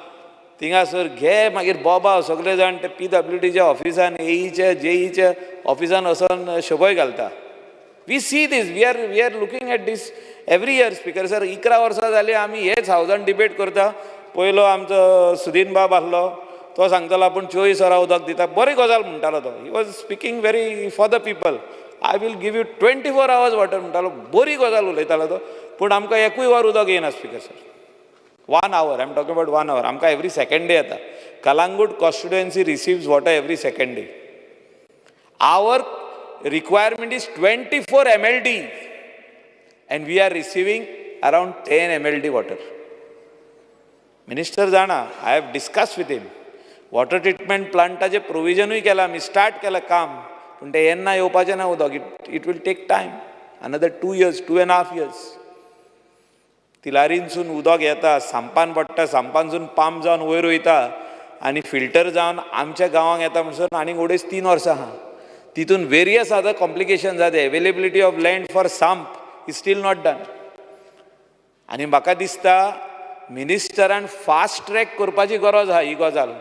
थिंगासर घे मागीर बोबाव सगळे जाण ते PWDच्या ऑफिसान, AEच्या JEच्या ऑफिसान वचून शोभय घालता. We see this, we are looking at this every year. Speaker sir 11 वर्सां जाली आमी हेच हावजान डिबेट करता. पयलो आमचो सुदीन बाब आसलो, तो सांगतालो आपूण 24 वरां उदक दिता, बरी गजाल म्हणटालो तो. He was speaking very for the people. I will give you 24 hours water म्हणटालो, बरी गजाल उलयतालो तो. पूण आमकां एकूय वर उदक येना speaker sir. 1 hour, I am talking about 1 hour. आमकां एवरी सेकंड डे येता. Calangute constituency receives water every second day. Our requirement is 24 MLD and we are receiving around 10 MLD water. Minister जाणा, I have discussed with him. Water treatment plantaचे provisionूय केला, आमी start केलं काम, पण ते येन्ना येवपाचें ना उदक. It will take time, another 2 years, 2.5 years. तिलारीनसून उदक येता, सांपान पडटा, सांपानसून पंप जावन वयर वयता आनी फिल्टर जावन आमच्या गांवांक येता म्हणसर आनीक उडेच 3 वर्सां आहा. तितून वेरियस अदर कॉम्प्लिकेशन्स जाते. अवेलेबिलिटी ऑफ लँड फॉर सांप इज स्टील नॉट डन. आनी म्हाका दिसता मिनिस्टरान फास्ट ट्रॅक करपाची गरज आहा ही गजाल.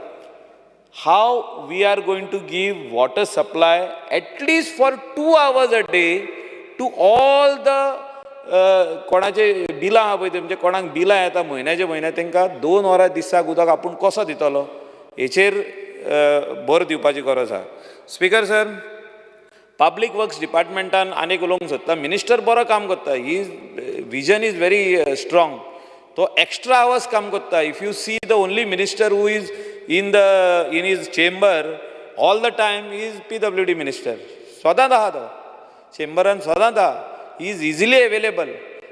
How we are going to give water supply at least for 2 hours a day to all the कोणाचे बिलां आहा पळय ते, म्हणजे कोणाक बिलां येता म्हयन्या तांकां 2 वरां दिसाक उदक आपूण कसो दितलो हेचेर भर दिवपाची गरज आहा. स्पीकर सर, पब्लीक वर्क्स डिपार्टमेंटान आनीक उलोवंक सोदता. मिनिस्टर बरो काम करता, he vision is very strong. तो एक्स्ट्रा आवर्स काम करता. If you see the only minister who is in his chamber all the time is PWD minister. सदांच आहा तो चेंबरान, सदांच आहा. He is easily available.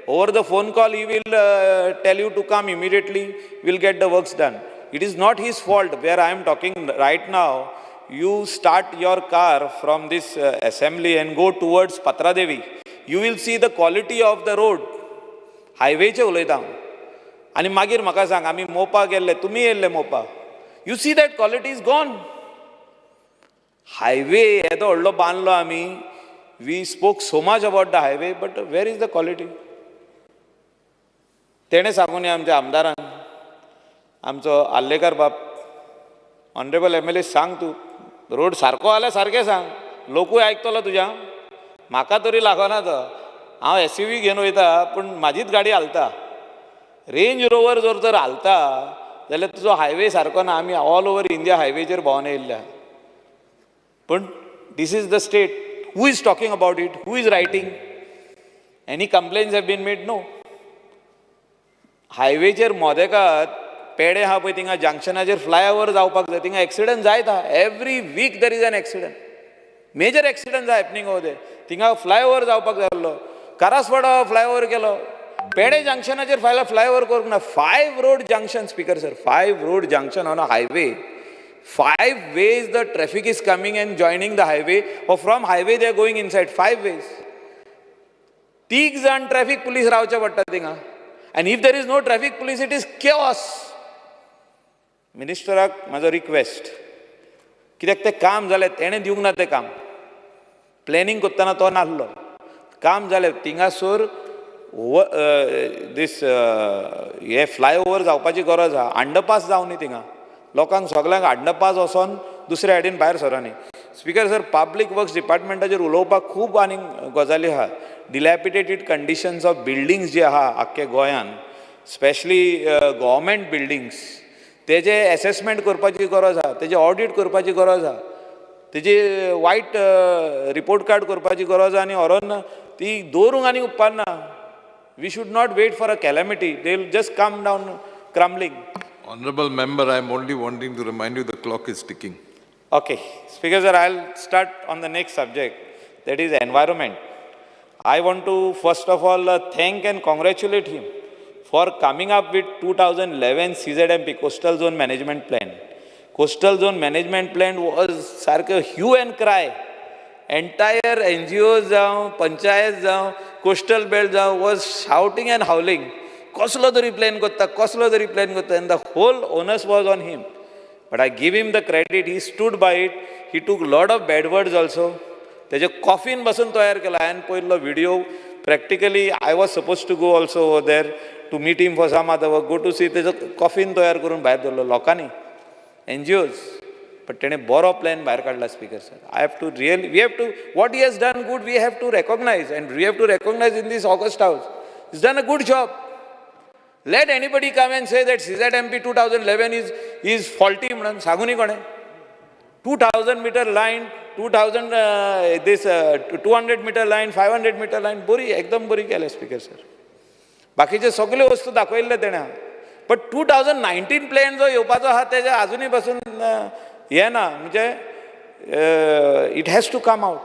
Over the phone call he will tell you to come immediately, will get the works done. It is not his fault. Where I am talking right now, you start your car from this assembly and go towards Patradevi. You will see the quality of the road. Highway चे उलयता आनी मागीर म्हाका सांग, आमी मोपा गेल्ले, तुमी येयल्ले Mopa. You see that quality is gone. Highway येदो व्हडलो बांदलो आमी. We spoke so much about the highway, but where is the quality? तेणे सांगून आमच्या आमदारान, आमचो आल्लेकर बाब, ऑनरेबल MLA, सांग तूं रोड सारको जाल्यार सारकें सांग, लोकूय आयकतलो तुज्या. म्हाका तरी लागना तो. हांव SUV घेवन वयता, पूण म्हाजीच गाडी हालता. रेंज रोवर जर तर हालता जाल्यार तुजो हायवे सारको ना. आमी ऑल ओवर इंडिया हायवेचेर भोंवन येयल्ल्या. पूण this is the state. Who is talking about it? Who is writing? Any complaints have been made? No. हायवेचेर मोदेकात पेडे आहा पळय, थिंगा जंक्शनाचेर फ्लायओवर जावपाक जाय, थिंगा एक्सिडंट जायत आहा. Every week there is an accident. Major accident are happening over there. थिंगा फ्लायओवर जावपाक जाय आसलो, करासवाडा फ्लायओवर केलो, पेडे जंक्शनाचेर फ्लायओवर करूंक ना. 5 road junction, speaker sir, 5 road junction on a highway. 5 ways the traffic is coming and joining the highway, or from highway they are going inside. 5 ways. 3 जाण traffic police रावचे पडटा थिंगा. And if there is no traffic police, it is chaos. मिनिस्टराक म्हाजो request, कित्याक तें काम जालें, तेणें दिवंक ना तें काम. प्लॅनिंग करतना तो नासलो. काम जालें थिंगासोर दीस हे फ्लायओव्हर जावपाची गरज आहा. अंडरपास जावं न्ही थिंगा. लोकांक सगळ्यांक अंडरपास वचोन दुसऱ्या सायडीन भायर सरांनी. स्पीकर सर, पब्लीक वर्क्स डिपार्टमेंटाचेर उलोवपाक खूब आनी गजाली आहा. डिलॅपिडेटेड कंडिशन्स ऑफ बिल्डिंग्स जे आहा आख्ख्या गोंयान, स्पेशली गव्हर्मेंट बिल्डिंग्स, तेजे एसेसमेंट करपाची गरज आहा, तेजे ऑडिट करपाची गरज आहा, तेजी वायट रिपोर्ट कार्ड करपाची गरज आहा. आनी व्हरोन ती दवरूंक आनी उपकारना. We should not wait for a calamity. They will just come down crumbling. Honorable member, I am only wanting to remind you the clock is ticking. Okay, Speaker sir, I'll start on the next subject, that is environment. I want to first of all thank and congratulate him for coming up with 2011 CZMP, Coastal Zone Management Plan. Coastal Zone Management Plan was sarka hue and cry. Entire NGOs panchayats coastal belt was shouting and howling. कसलो तरी plan करता, कसलो तरी plan करता, and the whole onus was on him. But I give him the credit. He stood by it. He took lot of bad words also. तेजे कॉफीन बसून तयार केला. हांवें पळयल्लो video. Practically I was suppose to go also over there to meet him for some other work, go to see. तेजो कॉफीन तयार करून भायर दवरलो लोकांनी, NGOs. बट तेणें बरो प्लॅन भायर काडला. Speaker sir, I have to really, we have to, what he has done good, we have to recognize, and we have to recognize in this August House. He's done a good job. Let anybody come and say that CZMP 2011 is faulty म्हणून सांगूनी कोणें. 2000 meter line, 200 meter line, 500 meter line, बरी एकदम बरी केल्या. Speaker sir, बाकीचे सगळे वस्तू दाखयल्ले तेणें. बट 2019 प्लॅन जो येवपाचो आहा तेजे आजुनी पासून हे ना. म्हणजे it has to come out.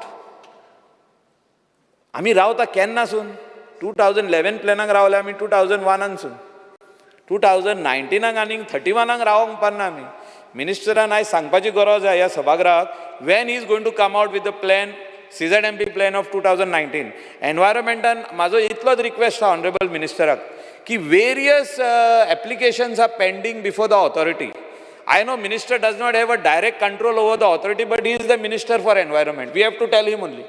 आमी रावता केन्नासून? 2011 प्लॅनाक रावले आमी 2001सून. 2019 आनी 31 रावंक पारना आमी. मिनिस्टरान आयज सांगपाची गरज आहा ह्या सभागृहाक, when he is going to come out with the plan, CZMP plan of 2019. एनवायरमेंटान म्हाजो इतलोच रिक्वेस्ट आहा ऑनरेबल मिनिस्टराक की various applications are pending before the authority. I know minister does not have a direct control over the authority, but he is the minister for environment. We have to tell him only.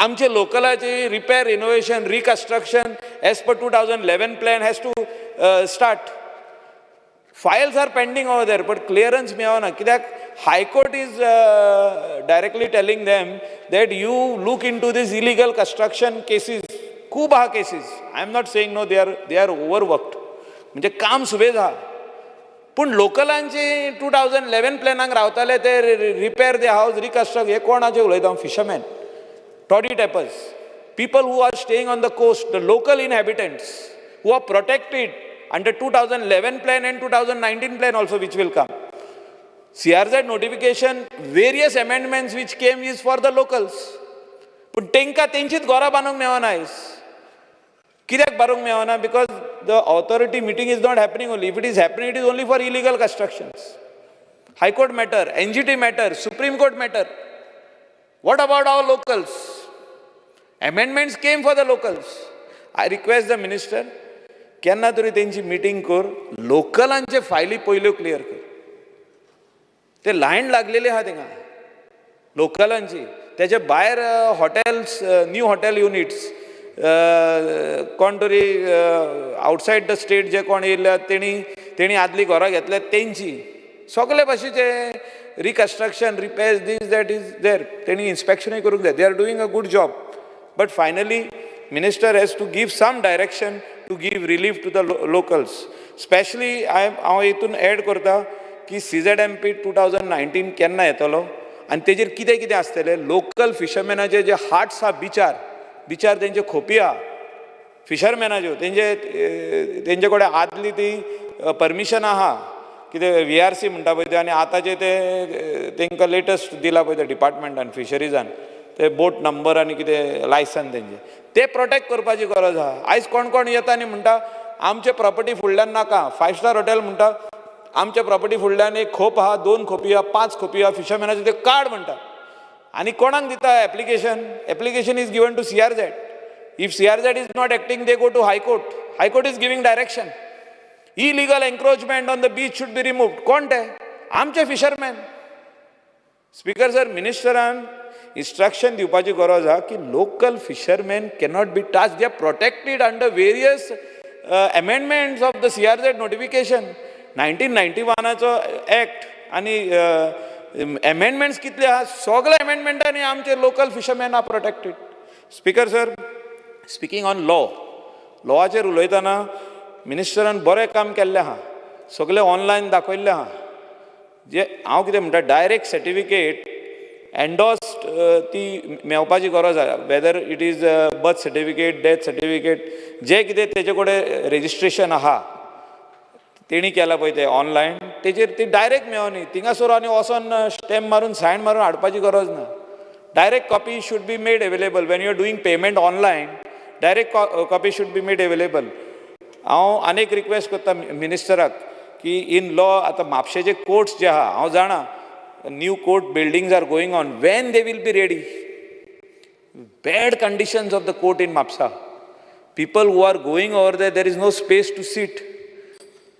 आमचे लोकलाचे repair, innovation, reconstruction as per 2011 plan has to start. Files are pending over there, but clearance मेळना. कित्याक high court is directly telling them that you look in to these illegal construction cases. खूब आहा cases. I am not saying no, they are overworked. म्हणजे काम सुबेज आहा. पूण लोकलांची 2011 प्लॅनाक रावताले ते रिपेर द हावस, रिकन्स्ट्रक्ट, हे कोणाचे उलयता? Fisherman, toddy tappers, people who are staying on the coast, the local inhabitants who are protected under 2011 plan and 2019 plan also, which will come. CRZ notification, various amendments which came is for the locals. But तेंका तेंचीच घरां बांदूंक मेळना आयज. कित्याक बांदूंक मेळना? Because the authority meeting is not happening only. If it is happening, it is only for illegal constructions. High Court matter, NGT matter, Supreme Court matter. What about our locals? Amendments came for the locals. I request the minister, केन्ना तरी तेंची meeting कर, लोकलांचे फायली पयल्यो clear कर. ते lion लागलेले आहा थिंगा लोकलांची. तेजे भायर हॉटेल्स, न्यू हॉटेल युनिट्स, कोण तरी आउटसायड द स्टेट जे कोण येयल्या तेणी आदली घरां घेतल्या तेंची. सगळे भाशेचे reconstruction, repairs, these that is there. तेणी इन्स्पेक्शनूय करूंक जाय. They are doing a good job. But finally, minister has to give some direction to give relief to the locals. Especially, हांव हितून एड करता की CZMP 2019 केन्ना येतलो आनी तेजेर कितें कितें आसतलें. लोकल फिशरमॅनाचे जे हार्ट्स आहा बिचार तेंचे खोपी आहा फिशरमॅनाच्यो, तेंचे कडेन आदली ती परमिशन आहा, कितें VRC म्हणटा पळय ते, आनी आतांचे ते तेंकां लेटस्ट दिला पळय ते डिपार्टमेंटान, फिशरीजान, ते बोट नंबर आनी कितें लायसन तेंचे, ते प्रोटेक्ट करपाची गरज आहा. आयज कोण कोण येता आनी म्हणटा आमचे प्रॉपर्टी फुडल्यान नाका. 5 स्टार हॉटेल म्हणटा आमच्या प्रॉपर्टी फुडल्यान एक खोप आहा, 2 खोपी आहा, 5 खोपी आहा, फिशरमॅनाचे ते काड म्हणटा. आनी कोणाक दिता application is given to CRZ. If CRZ is not acting, they go to high court. High court is giving direction. Illegal encroachment on the beach should be removed. कोण ते? आमचे फिशरमॅन. स्पीकर सर, मिनिस्टरान instruction दिवपाची गरज आहा की local fisherman cannot be touch. They are protected under various amendments of the CRZ notification. 1991 act आनी amendments कितले आहा, सगळे amendmentनी आमचे local fisherman are protected. Speaker sir, speaking on लॉचेर उलयतना मिनिस्टरान बरें काम केल्लें आहा. सगळें ऑनलायन दाखयल्लें आहा. जे हांव कितें म्हणटा, डायरेक्ट सर्टिफिकेट एन्डोस्ड ती मेळपाची गरज आहा. Whether it is birth certificate, death certificate, जे कितें तेजे कडेन रेजिस्ट्रेशन आहा तेणी केला पळय ते ऑनलायन, तेजेर ती डायरेक्ट मेळोनी. थिंगासोर आनी वचोन स्टॅम्प मारून सायन मारून हाडपाची गरज ना. Direct copy should be made available. When you are doing payment online, direct copy should be made available. हांव आनीक रिक्वेस्ट करता मिनिस्टराक की इन लॉ आतां म्हापशेचे कोर्ट्स जे आहा, हांव जाणा new court buildings are going on. When they will be ready? Bad conditions of the court in Mapusa. People who are going over there, there is no space to sit.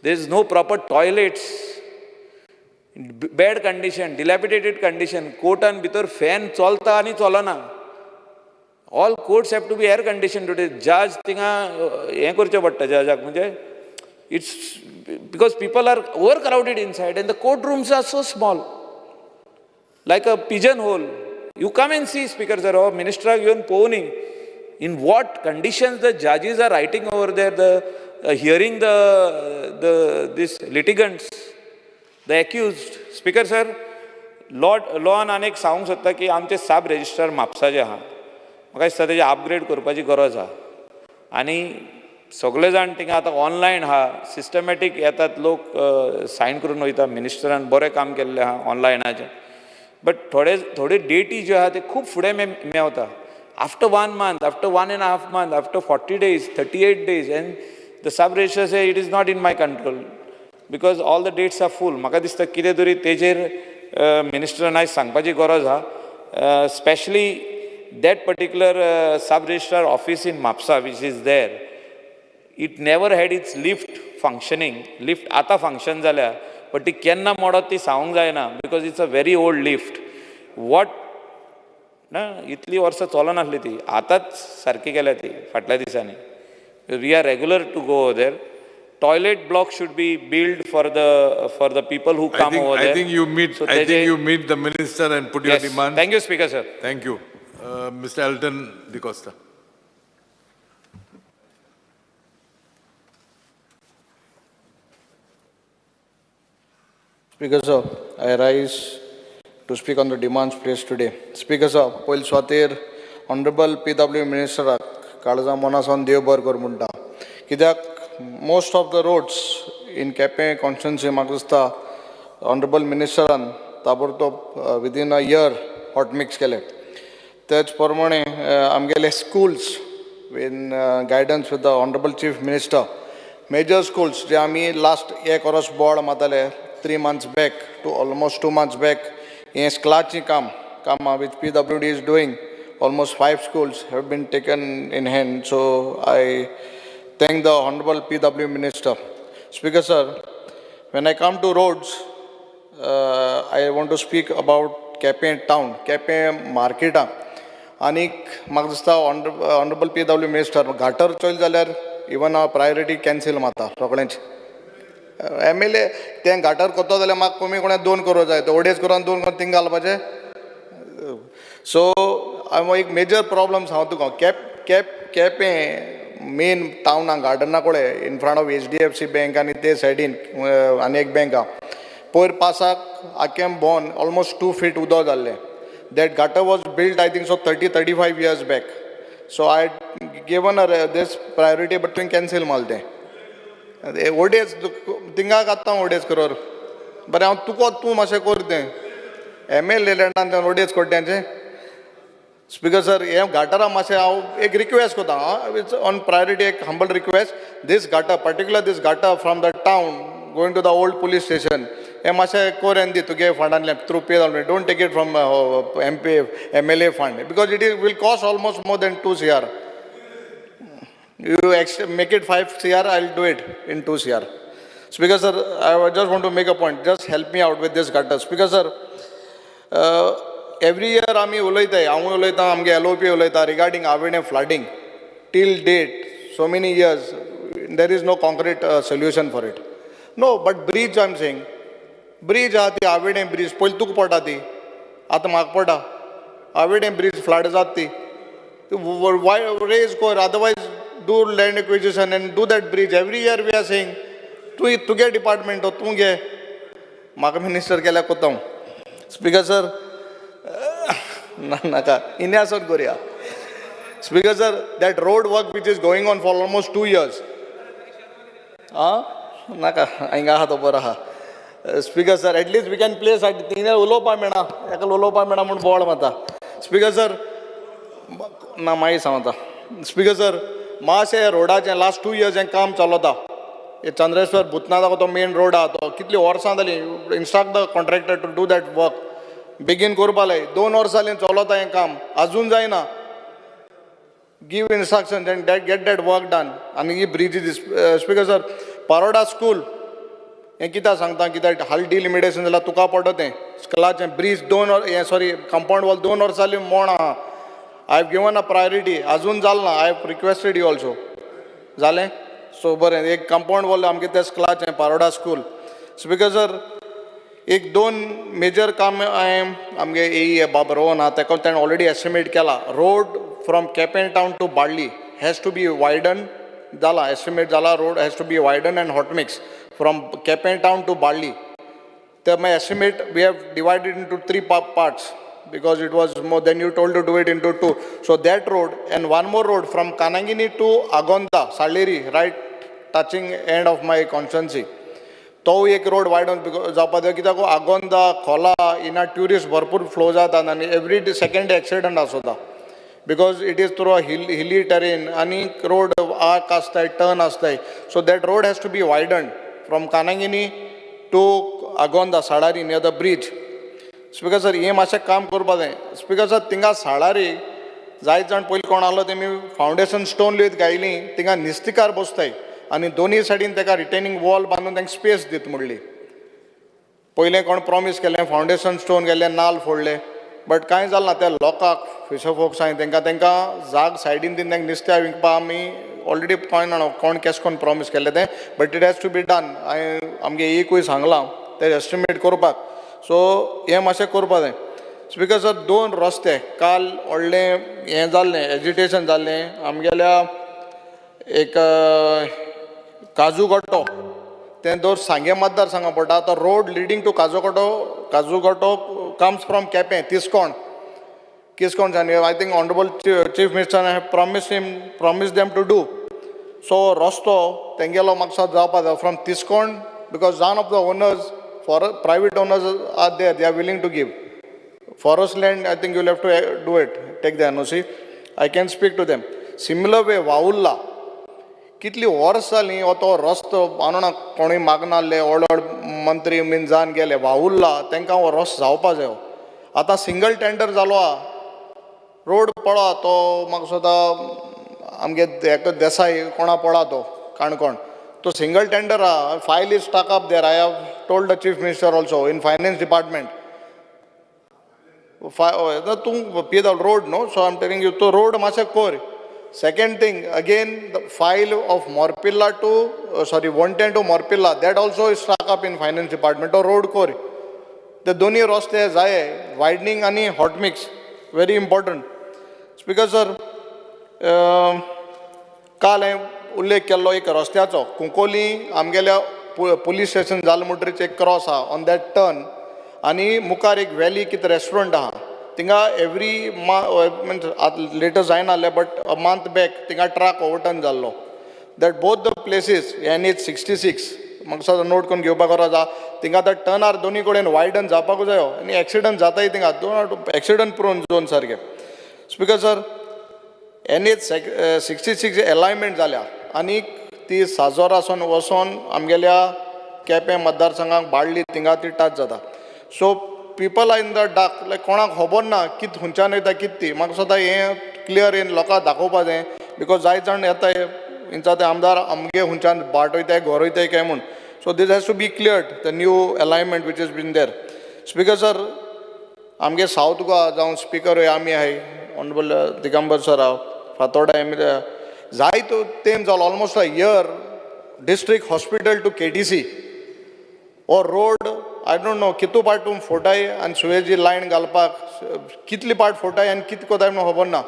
There is no proper toilets. Bad condition, dilapidated condition. Courtan भितर fan चलता आनी चलना. All courts have to be air conditioned today. Judge थिंगा हें करचें पडटा जजाक. म्हणजे it's because people are overcrowded inside and the courtrooms are so small, like a pigeonhole. You come and see, Speaker sir, or Minister even पोवनी in what conditions the judges are writing over there, hearing this litigants, the accused. Speaker sir, lawn आनीक सांगूंक सोदता की आमचे सब registrar Mapusa जे आहा, म्हाका दिसता तेजे अपग्रेड करपाची गरज आहा. आनी सगळे जाण थिंगा आतां ऑनलायन आहा, सिस्टमॅटीक येतात लोक, सायन करून वयता. मिनिस्टरान बरें काम केल्लें आहा ऑनलायनाचें. बट थोडे डेटी ज्यो आहा ते खूब फुडें Mewat. After 1 month, after 1.5 months, after 40 days, 38 days, and the sub-registrar say it is not in my control because all the dates are full. म्हाका दिसता कितें तरी तेजेर मिनिस्टरान आयज सांगपाची गरज आहा. Especially that particular sub-registrar office in Mapsa, which is there, it never had its lift functioning. Lift आतां function जाल्या, but ती केन्ना मोडत ती सांगूंक जायना because it's a very old lift. What ना इतली वर्सां चलनासली ती, आतांच सारकी केल्या ती फाटल्या दिसांनी. We are regular to go over there. Toilet block should be build for the people who come over there. I think you meet the minister and put your demands. Thank you, Speaker sir. Thank you. Mr. Elton De Costa. Speaker sir, I rise to speak on the demands placed today. Speaker sir, पयली स्वातेर Honorable PW Minister काळजा मनासान देव बर कर म्हणटा. कित्याक most of the roads in Quepem constituency म्हाका दिसता Honorable Ministeran ताबडतोब within a year hot mix केले. तेच प्रमाणे आमगेले schools in guidance with the Honorable Chief Minister, major schools जे आमी last एक वर्स बोर्ड मारताले 3 months back to almost 2 months back, in Sklachi Kam, which PWD is doing, almost 5 schools have been taken in hand. So I thank the Honorable PW Minister. Speaker sir, when I come to roads, I want to speak about Kepe town, Kepe market. Anik Magdista Honorable PW Minister, Gatar Chol Jalar, even our priority cancel Mata, Rocklanch. MLA त्या घाटार कोतो जाल्यार म्हाका कमी कोणा 2 करोड जाय, तो ओडेस करून 2 करून thing घालपाचें. सो हांव एक मेजर प्रॉब्लम्स हांव तुका केपें मेन टावना गार्डना कडेन in front of HDFC bank आनी ते सायडीन आनी एक बँक आहा पयर पासाक आख्यान बोन ऑलमोस्ट 2 feet उदक जाल्लें. That gutter was build I think so 30-35 years back. So I given this priority but तुवें कॅन्सील मारलें तें. ओडेस थिंगा काडटा ओडेस करोर. बरें हांव तुका तूं मातशें कर तें MLA लँडान तें ओडेस कोट्ट्यांचें. स्पीकर सर हे घाटारा मातशें हांव एक रिक्वेस्ट कोत्ता इट्स ऑन प्रायोरिटी एक हंबल रिक्वेस्ट. दीस घाटा पर्टिक्युलर दीस घाटा from the town going to the old police station. हे मातशें कोर दी तुगे फंडांतले थ्रू पे don't take it from MP, MLA fund because it will cost almost more than 2 CR. You make it 5 CR, I'll do it in 2 CR. Speaker sir, I just want to make a point. Just help me out with this gutter. Speaker sir, every year आमी उलयताय, हांव उलयतां, आमगे LOP उलयता regarding Avene flooding. Till date, so many years, there is no concrete solution for it. No, but bridge I'm saying. Bridge आहा ती Avene bridge, पयलीं तुका पडटा ती, आतां म्हाका पडटा. Avene bridge flood जाता ती. Why raise core, otherwise do land acquisition and do that bridge. Every year we are saying, तुगे department, तुगे, म्हाका minister केल्या कोतां. Speaker sir, नाका, इन्यासन करूया. Speaker sir, that road work which is going on for almost 2 years. Naka, ainga ha to bora. Speaker sir, at least we can place at tina ulopa mena, ekal ulopa mena mun board mata. Speaker sir, na mai samata. Speaker sir, मा से रोडाचे last 2 years काम चलता. ये चंद्रेश्वर भूतनाथ तो main road आ तो कितली वर्सां जाली instruct the contractor to do that work. Begin करपाले 2 वर्सांनी चलता ये काम अजून जायना. Give instructions and get that work done. And he bridge is Speaker sir, Paroda school. हे किता सांगता कित्याक हाल डिलिमिटेशन जाला तुका पडटा तें स्कलाचें ब्रिज 2 हे सॉरी कंपाउंड वॉल 2 वर्सांनी मोड आहा. I have given a priority. अजून जाल ना. I have requested you also. जालें? So बरें एक कंपाउंड वॉल आमगे त्या स्कलाचें पारोडा स्कूल. Speaker sir, एक 2 मेजर काम हांवें आमगे ए बाबरोवन आहा तेका ताणें ऑलरेडी एस्टिमेट केला. Road from Capen town to Barley has to be widened. Dala estimate Dala road has to be widened and hot mix from Capen town to Barley. The my estimate we have divided into 3 parts because it was more than you told to do it into 2. So that road and one more road from Kanangini to Agonda, Saleri, right touching end of my constituency. तो एक road वायडन जावपा जाय कित्याक आगोंदा खोला इना tourist भरपूर flow जाता आनी एवरी सेकंड एक्सिडेंट आसता. Because it is through a hilly terrain, any road arc astai, turn astai. So that road has to be widened from Kanangini to Agonda, Sadari near the bridge. Speaker sir, ये मातशें काम करपा जाय. Speaker sir, थिंगा साडारी जायत जाण पयलीं कोण आसलो तेमी फावंडेशन स्टोन लित गायली थिंगा निस्तिकार बसताय आनी दोनी सायडीन तेका रिटेनिंग वॉल बांदून तांकां स्पेस दित म्हणली. पयलें कोण प्रॉमिस केलें फावंडेशन स्टोन गेले नाल फोडले. बट कांय जालें ना त्या लोकांक फिशर फोक्स हांवें तांकां जाग सायडीन दिवन तांकां नुस्त्या विकपा आमी ऑलरेडी कोण केश कोन प्रॉमिस केल्लें तें but it has to be done. हांवें आमगे एकूय सांगलां ते एस्टिमेट करपाक. सो हें मातशें करपा जाय. स्पिकर सर 2 रस्ते काल व्हडलें हें जाल्लें एजिटेशन जाल्लें आमगेल्या एक काजूगोटो तें दोर सांगे मतदार सांगा पडटा. आतां रोड लिडींग टू काजूगोटो comes from Capen, Tiscon, and I think Honorable Chief Minister have promised them to do. So Rosto, Tengelo Maksad Zapada from Tiscon, because none of the owners, private owners are there, they are willing to give. Forest land, I think you'll have to do it, take the NOC. I can speak to them. Similar way, Vaulla, कितली verse जालीं हो तो रस्तो आनोना कोणी मागनासले व्हड मंत्री been जावन गेले वाहुल्ला तांकां हो रस्तो जावपा जायो. आतां सिंगल टेंडर जालो आहा. रोड पळा तो म्हाका सुद्दां आमगे देसाई कोणा पळा तो काणकोण तो सिंगल टेंडर आहा. File is stuck up there. I have told the chief minister also in finance department. तूं pay the road no. So I am telling you तो रोड मातशें कोर. Second thing, again, the file of Morpilla to, Wonten to Morpilla, that also is stuck up in finance department or road core. The doni roste zaye, widening ani hot mix, very important. Speaker sir, काल हांवें उल्लेख केल्लो एक रस्त्याचो कुंकोली आमगेल्या police station जाल म्हणटरीच एक cross आहा on that turn आनी मुखार एक व्हॅली कितें रेस्टॉरंट आहा. थिंगा एवरी मीन्स लेटर जायना जालें बट अ मंथ बॅक थिंगा ट्रक ओवरटर्न जाल्लो. That both the places NH 66 म्हाका सद्दां नोट करून घेवपाक गरज आहा. थिंगा द टर्नार दोनी कडेन वायडन जावपाकूच जायो आनी एक्सिडंट जाताय थिंगा एक्सिडंट प्रोन झोन सारकें. स्पिकर सर NH 66 अलायनमेंट जाल्या आनी ती साजोरासून वचोन आमगेल्या केपें मतदारसंघाक बाळ्ळी थिंगा ती टच जाता. So people are in the dark, like कोणाक खबर ना कित खंयच्यान येता कित ती. म्हाका सदां हें क्लियर येवन लोकांक दाखोवपा जाय, बिकॉज जाय जाण येताय हिंचा ते आमदार आमगे खंयच्यान बाट वयताय घर वयताय काय म्हूण. So this has to be cleared, the new alignment which is been there. Speaker sir, आमगे साऊथ गोवा जावं स्पीकर आमी आहाय, ऑनरेबल दिगंबर सर आहा, फातोर्डा एम जायतो तेम जालो almost a year. District hospital to KTC or road I don't know कितू part तुम फोटाय आनी सुवेजी लायन घालपाक कितली पार्ट फोटाय आनी कित कोताय म्हणून खबर ना.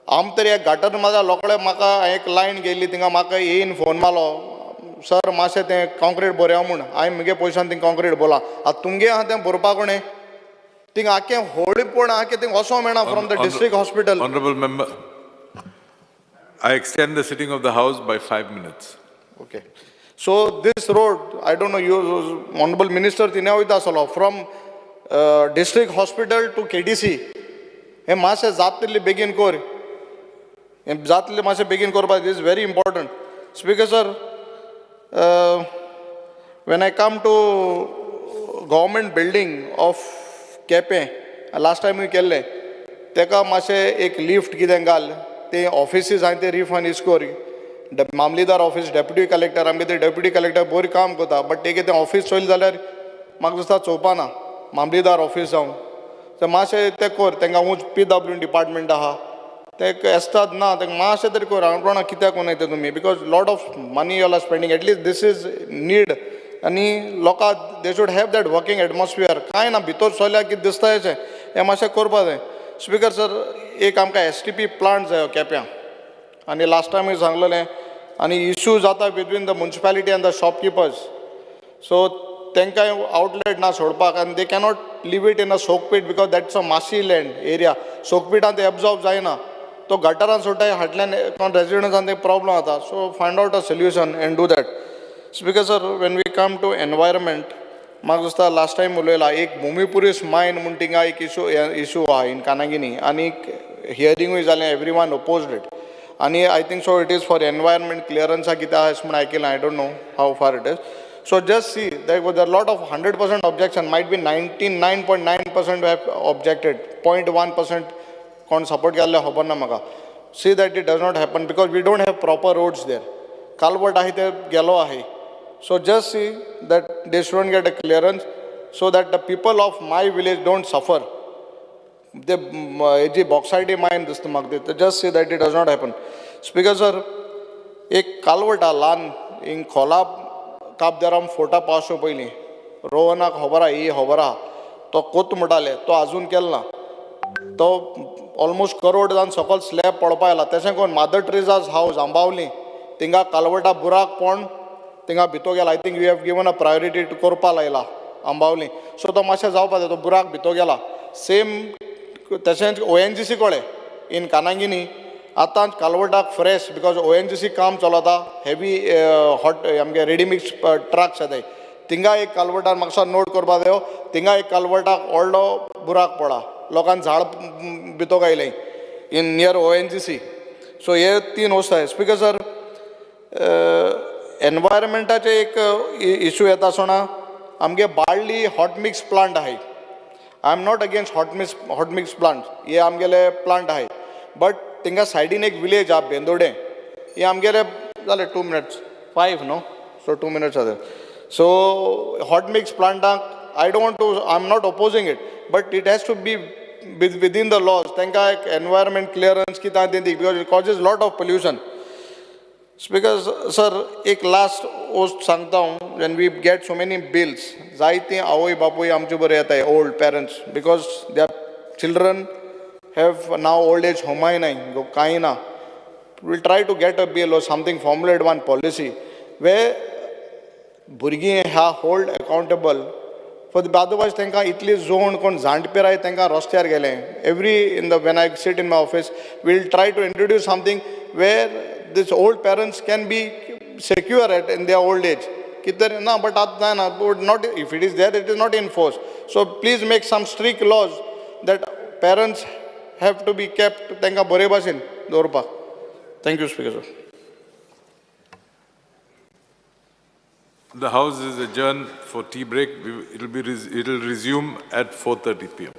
आम तरी एक घाटर माझा लोकळे म्हाका एक लायन गेली थिंगा म्हाका येयन फोन मारलो, सर मातशें तें कॉन्क्रीट बरया म्हूण. हांवें म्हगे पयशान थिंग कॉन्क्रीट बोला. आतां तुमगे आहा तें बरोवपा कोणें? थिंग आख्खें होळीपण आहा की थिंग वचों मेळना from the district hospital. Honorable member, I extend the sitting of the House by 5 minutes. Okay. So this road, I don't know, you, Honorable Minister, तिने वयता आसलो from district hospital to KTC. हे मातशें जात तितली बेगीन core. हें जात तितलें मातशें बेगीन करपाक, this is very important. Speaker sir, when I come to government building of Quepem, last time we केल्लें, तेका मातशें एक लिफ्ट कितें घाल, ते ऑफिसीस हांवें ते रिफर्निश कोर. मामलेदार ऑफिस, डेप्युटी कलेक्टर, आमगे ते डेप्युटी कलेक्टर बरी काम करता, बट ते कितें ऑफिस चोयलें जाल्यार म्हाका दिसता चोवपाना मामलेदार ऑफिस जावं. ते मातशें तें कोर, तांकां उंच PW डिपार्टमेंट आहा, ते एस्तात ना, तांकां मातशें तरी कोर. हांव कोणा कित्याक कोनाय ते तुमी, because lot of money you are spending, at least this is need. आनी लोकांक they should have that working atmosphere. कांय ना, भितर चोयल्यार कितें दिसता हें मातशें करपा जाय. स्पीकर सर, एक आमकां STP प्लांट जायो केप्यां, आनी लास्ट टायम हांवें सांगलेलें, आनी इश्यू जाता between the municipality and the shopkeepers. So तांकां आउटलेट ना सोडपाक, आनी they cannot leave it in a soak pit, because that's a marshy land area. सोकपीटान ते एब्जॉर्ब जायना, तो गटारान सोडटाय, हाटल्यान रेजिडंट्सान ते प्रॉब्लम जाता. So find out a solution and do that. Speaker sir, when we come to environment, म्हाका दिसता लास्ट टायम उलयला, एक भुमीपुरीस मायन म्हूण थिंगा एक इशू आहा इन कानागिनी, आनी हियरिंगूय जालें, एवरी वन ओपोज्ड इट. आणि I think so it is for environment क्लियरन्सा कितें आहा म्हूण आयकलां. I don't know how far it is. So just see that there lot of 100% objection, might be 99.9% have objected, 0.1% कोण सपोर्ट केल्ले खबर ना म्हाका. See that it does not happen, because we don't have proper roads there. कालवट आहे ते गेलो आहे. So just see that they shouldn't get a clearance, so that the people of my village don't suffer. ते hazy बॉक्सायटी मायन दिसता म्हाका ते. Just see that it does not happen. Speaker sir, एक कालवट आहा ल्हान हिंग खोला काब दराम फोटा पावचे पयलीं, रोहनाक खबर आहा, ही खबर आहा, तो कोत म्हणटाले, तो आजून केलो ना. तो ऑलमोस्ट करोड जावन सकयल स्लॅब पडपा येयला. तशें करून मादर ट्रेजाज हावस आंबावली, थिंगा कालवटा बुराक पण थिंगा भितो गेला. I think you have given a priority to करपा लायला आंबावली. सो तो मातशें जावपा जाय, तो बुराक भितो गेला. सेम तशेंच ONGC कळे इन कानागिनी आतां कालवटाक फ्रेश, बिकॉज ONGC काम चलता, हेवी हॉट आमगे रेडीमिक्स ट्रक्स येताय. थिंगा एक कालवटार म्हाका नोट करपा जायो, थिंगा एक कालवटाक व्हडलो बुराक पडा, लोकांक झाड भितो गायलें इन नियर ONGC. सो हे 3 वस्तू आहाय. स्पीकर सर, एनवायरमेंटाचे एक इशू येता आसतना आमगे बाळ्ळी हॉट मिक्स प्लांट आहाय. I am not against hot mix plant, हे आमगेले प्लांट आहाय, बट थिंगा सायडीन एक विलेज आहा बेंदोडे, हे आमगेले जाले 2 minutes 5 नो, सो 2 minutes जाले. सो हॉट मिक्स प्लांटाक I don't want to, I am not opposing it, but it has to be within the laws. तांकां एक एनवायरमेंट क्लियरन्स कितें दी, because it causes lot of pollution. Speaker sir, एक last वस्त सांगता हांव, when we get so many bills, जायतीं आवय बापूय आमचे बरें येताय, old parents, because their children have now old age होमाय नाय, कांय ना. We'll try to get a bill or something, formulate one policy वे भुरगीं ह्या hold accountable for the, otherwise तांकां इतली जोण कोण जाणटेपीर तांकां रस्त्यार गेले. Every in the when I sit in my office, will try to introduce something where these old parents can be secure in their old age. No, but not, if it is there, it is not enforced. So please make some strict laws that parents have to be kept. Thank you, Speaker. The House is adjourned for tea break. It'll resume at 4:30 p.m.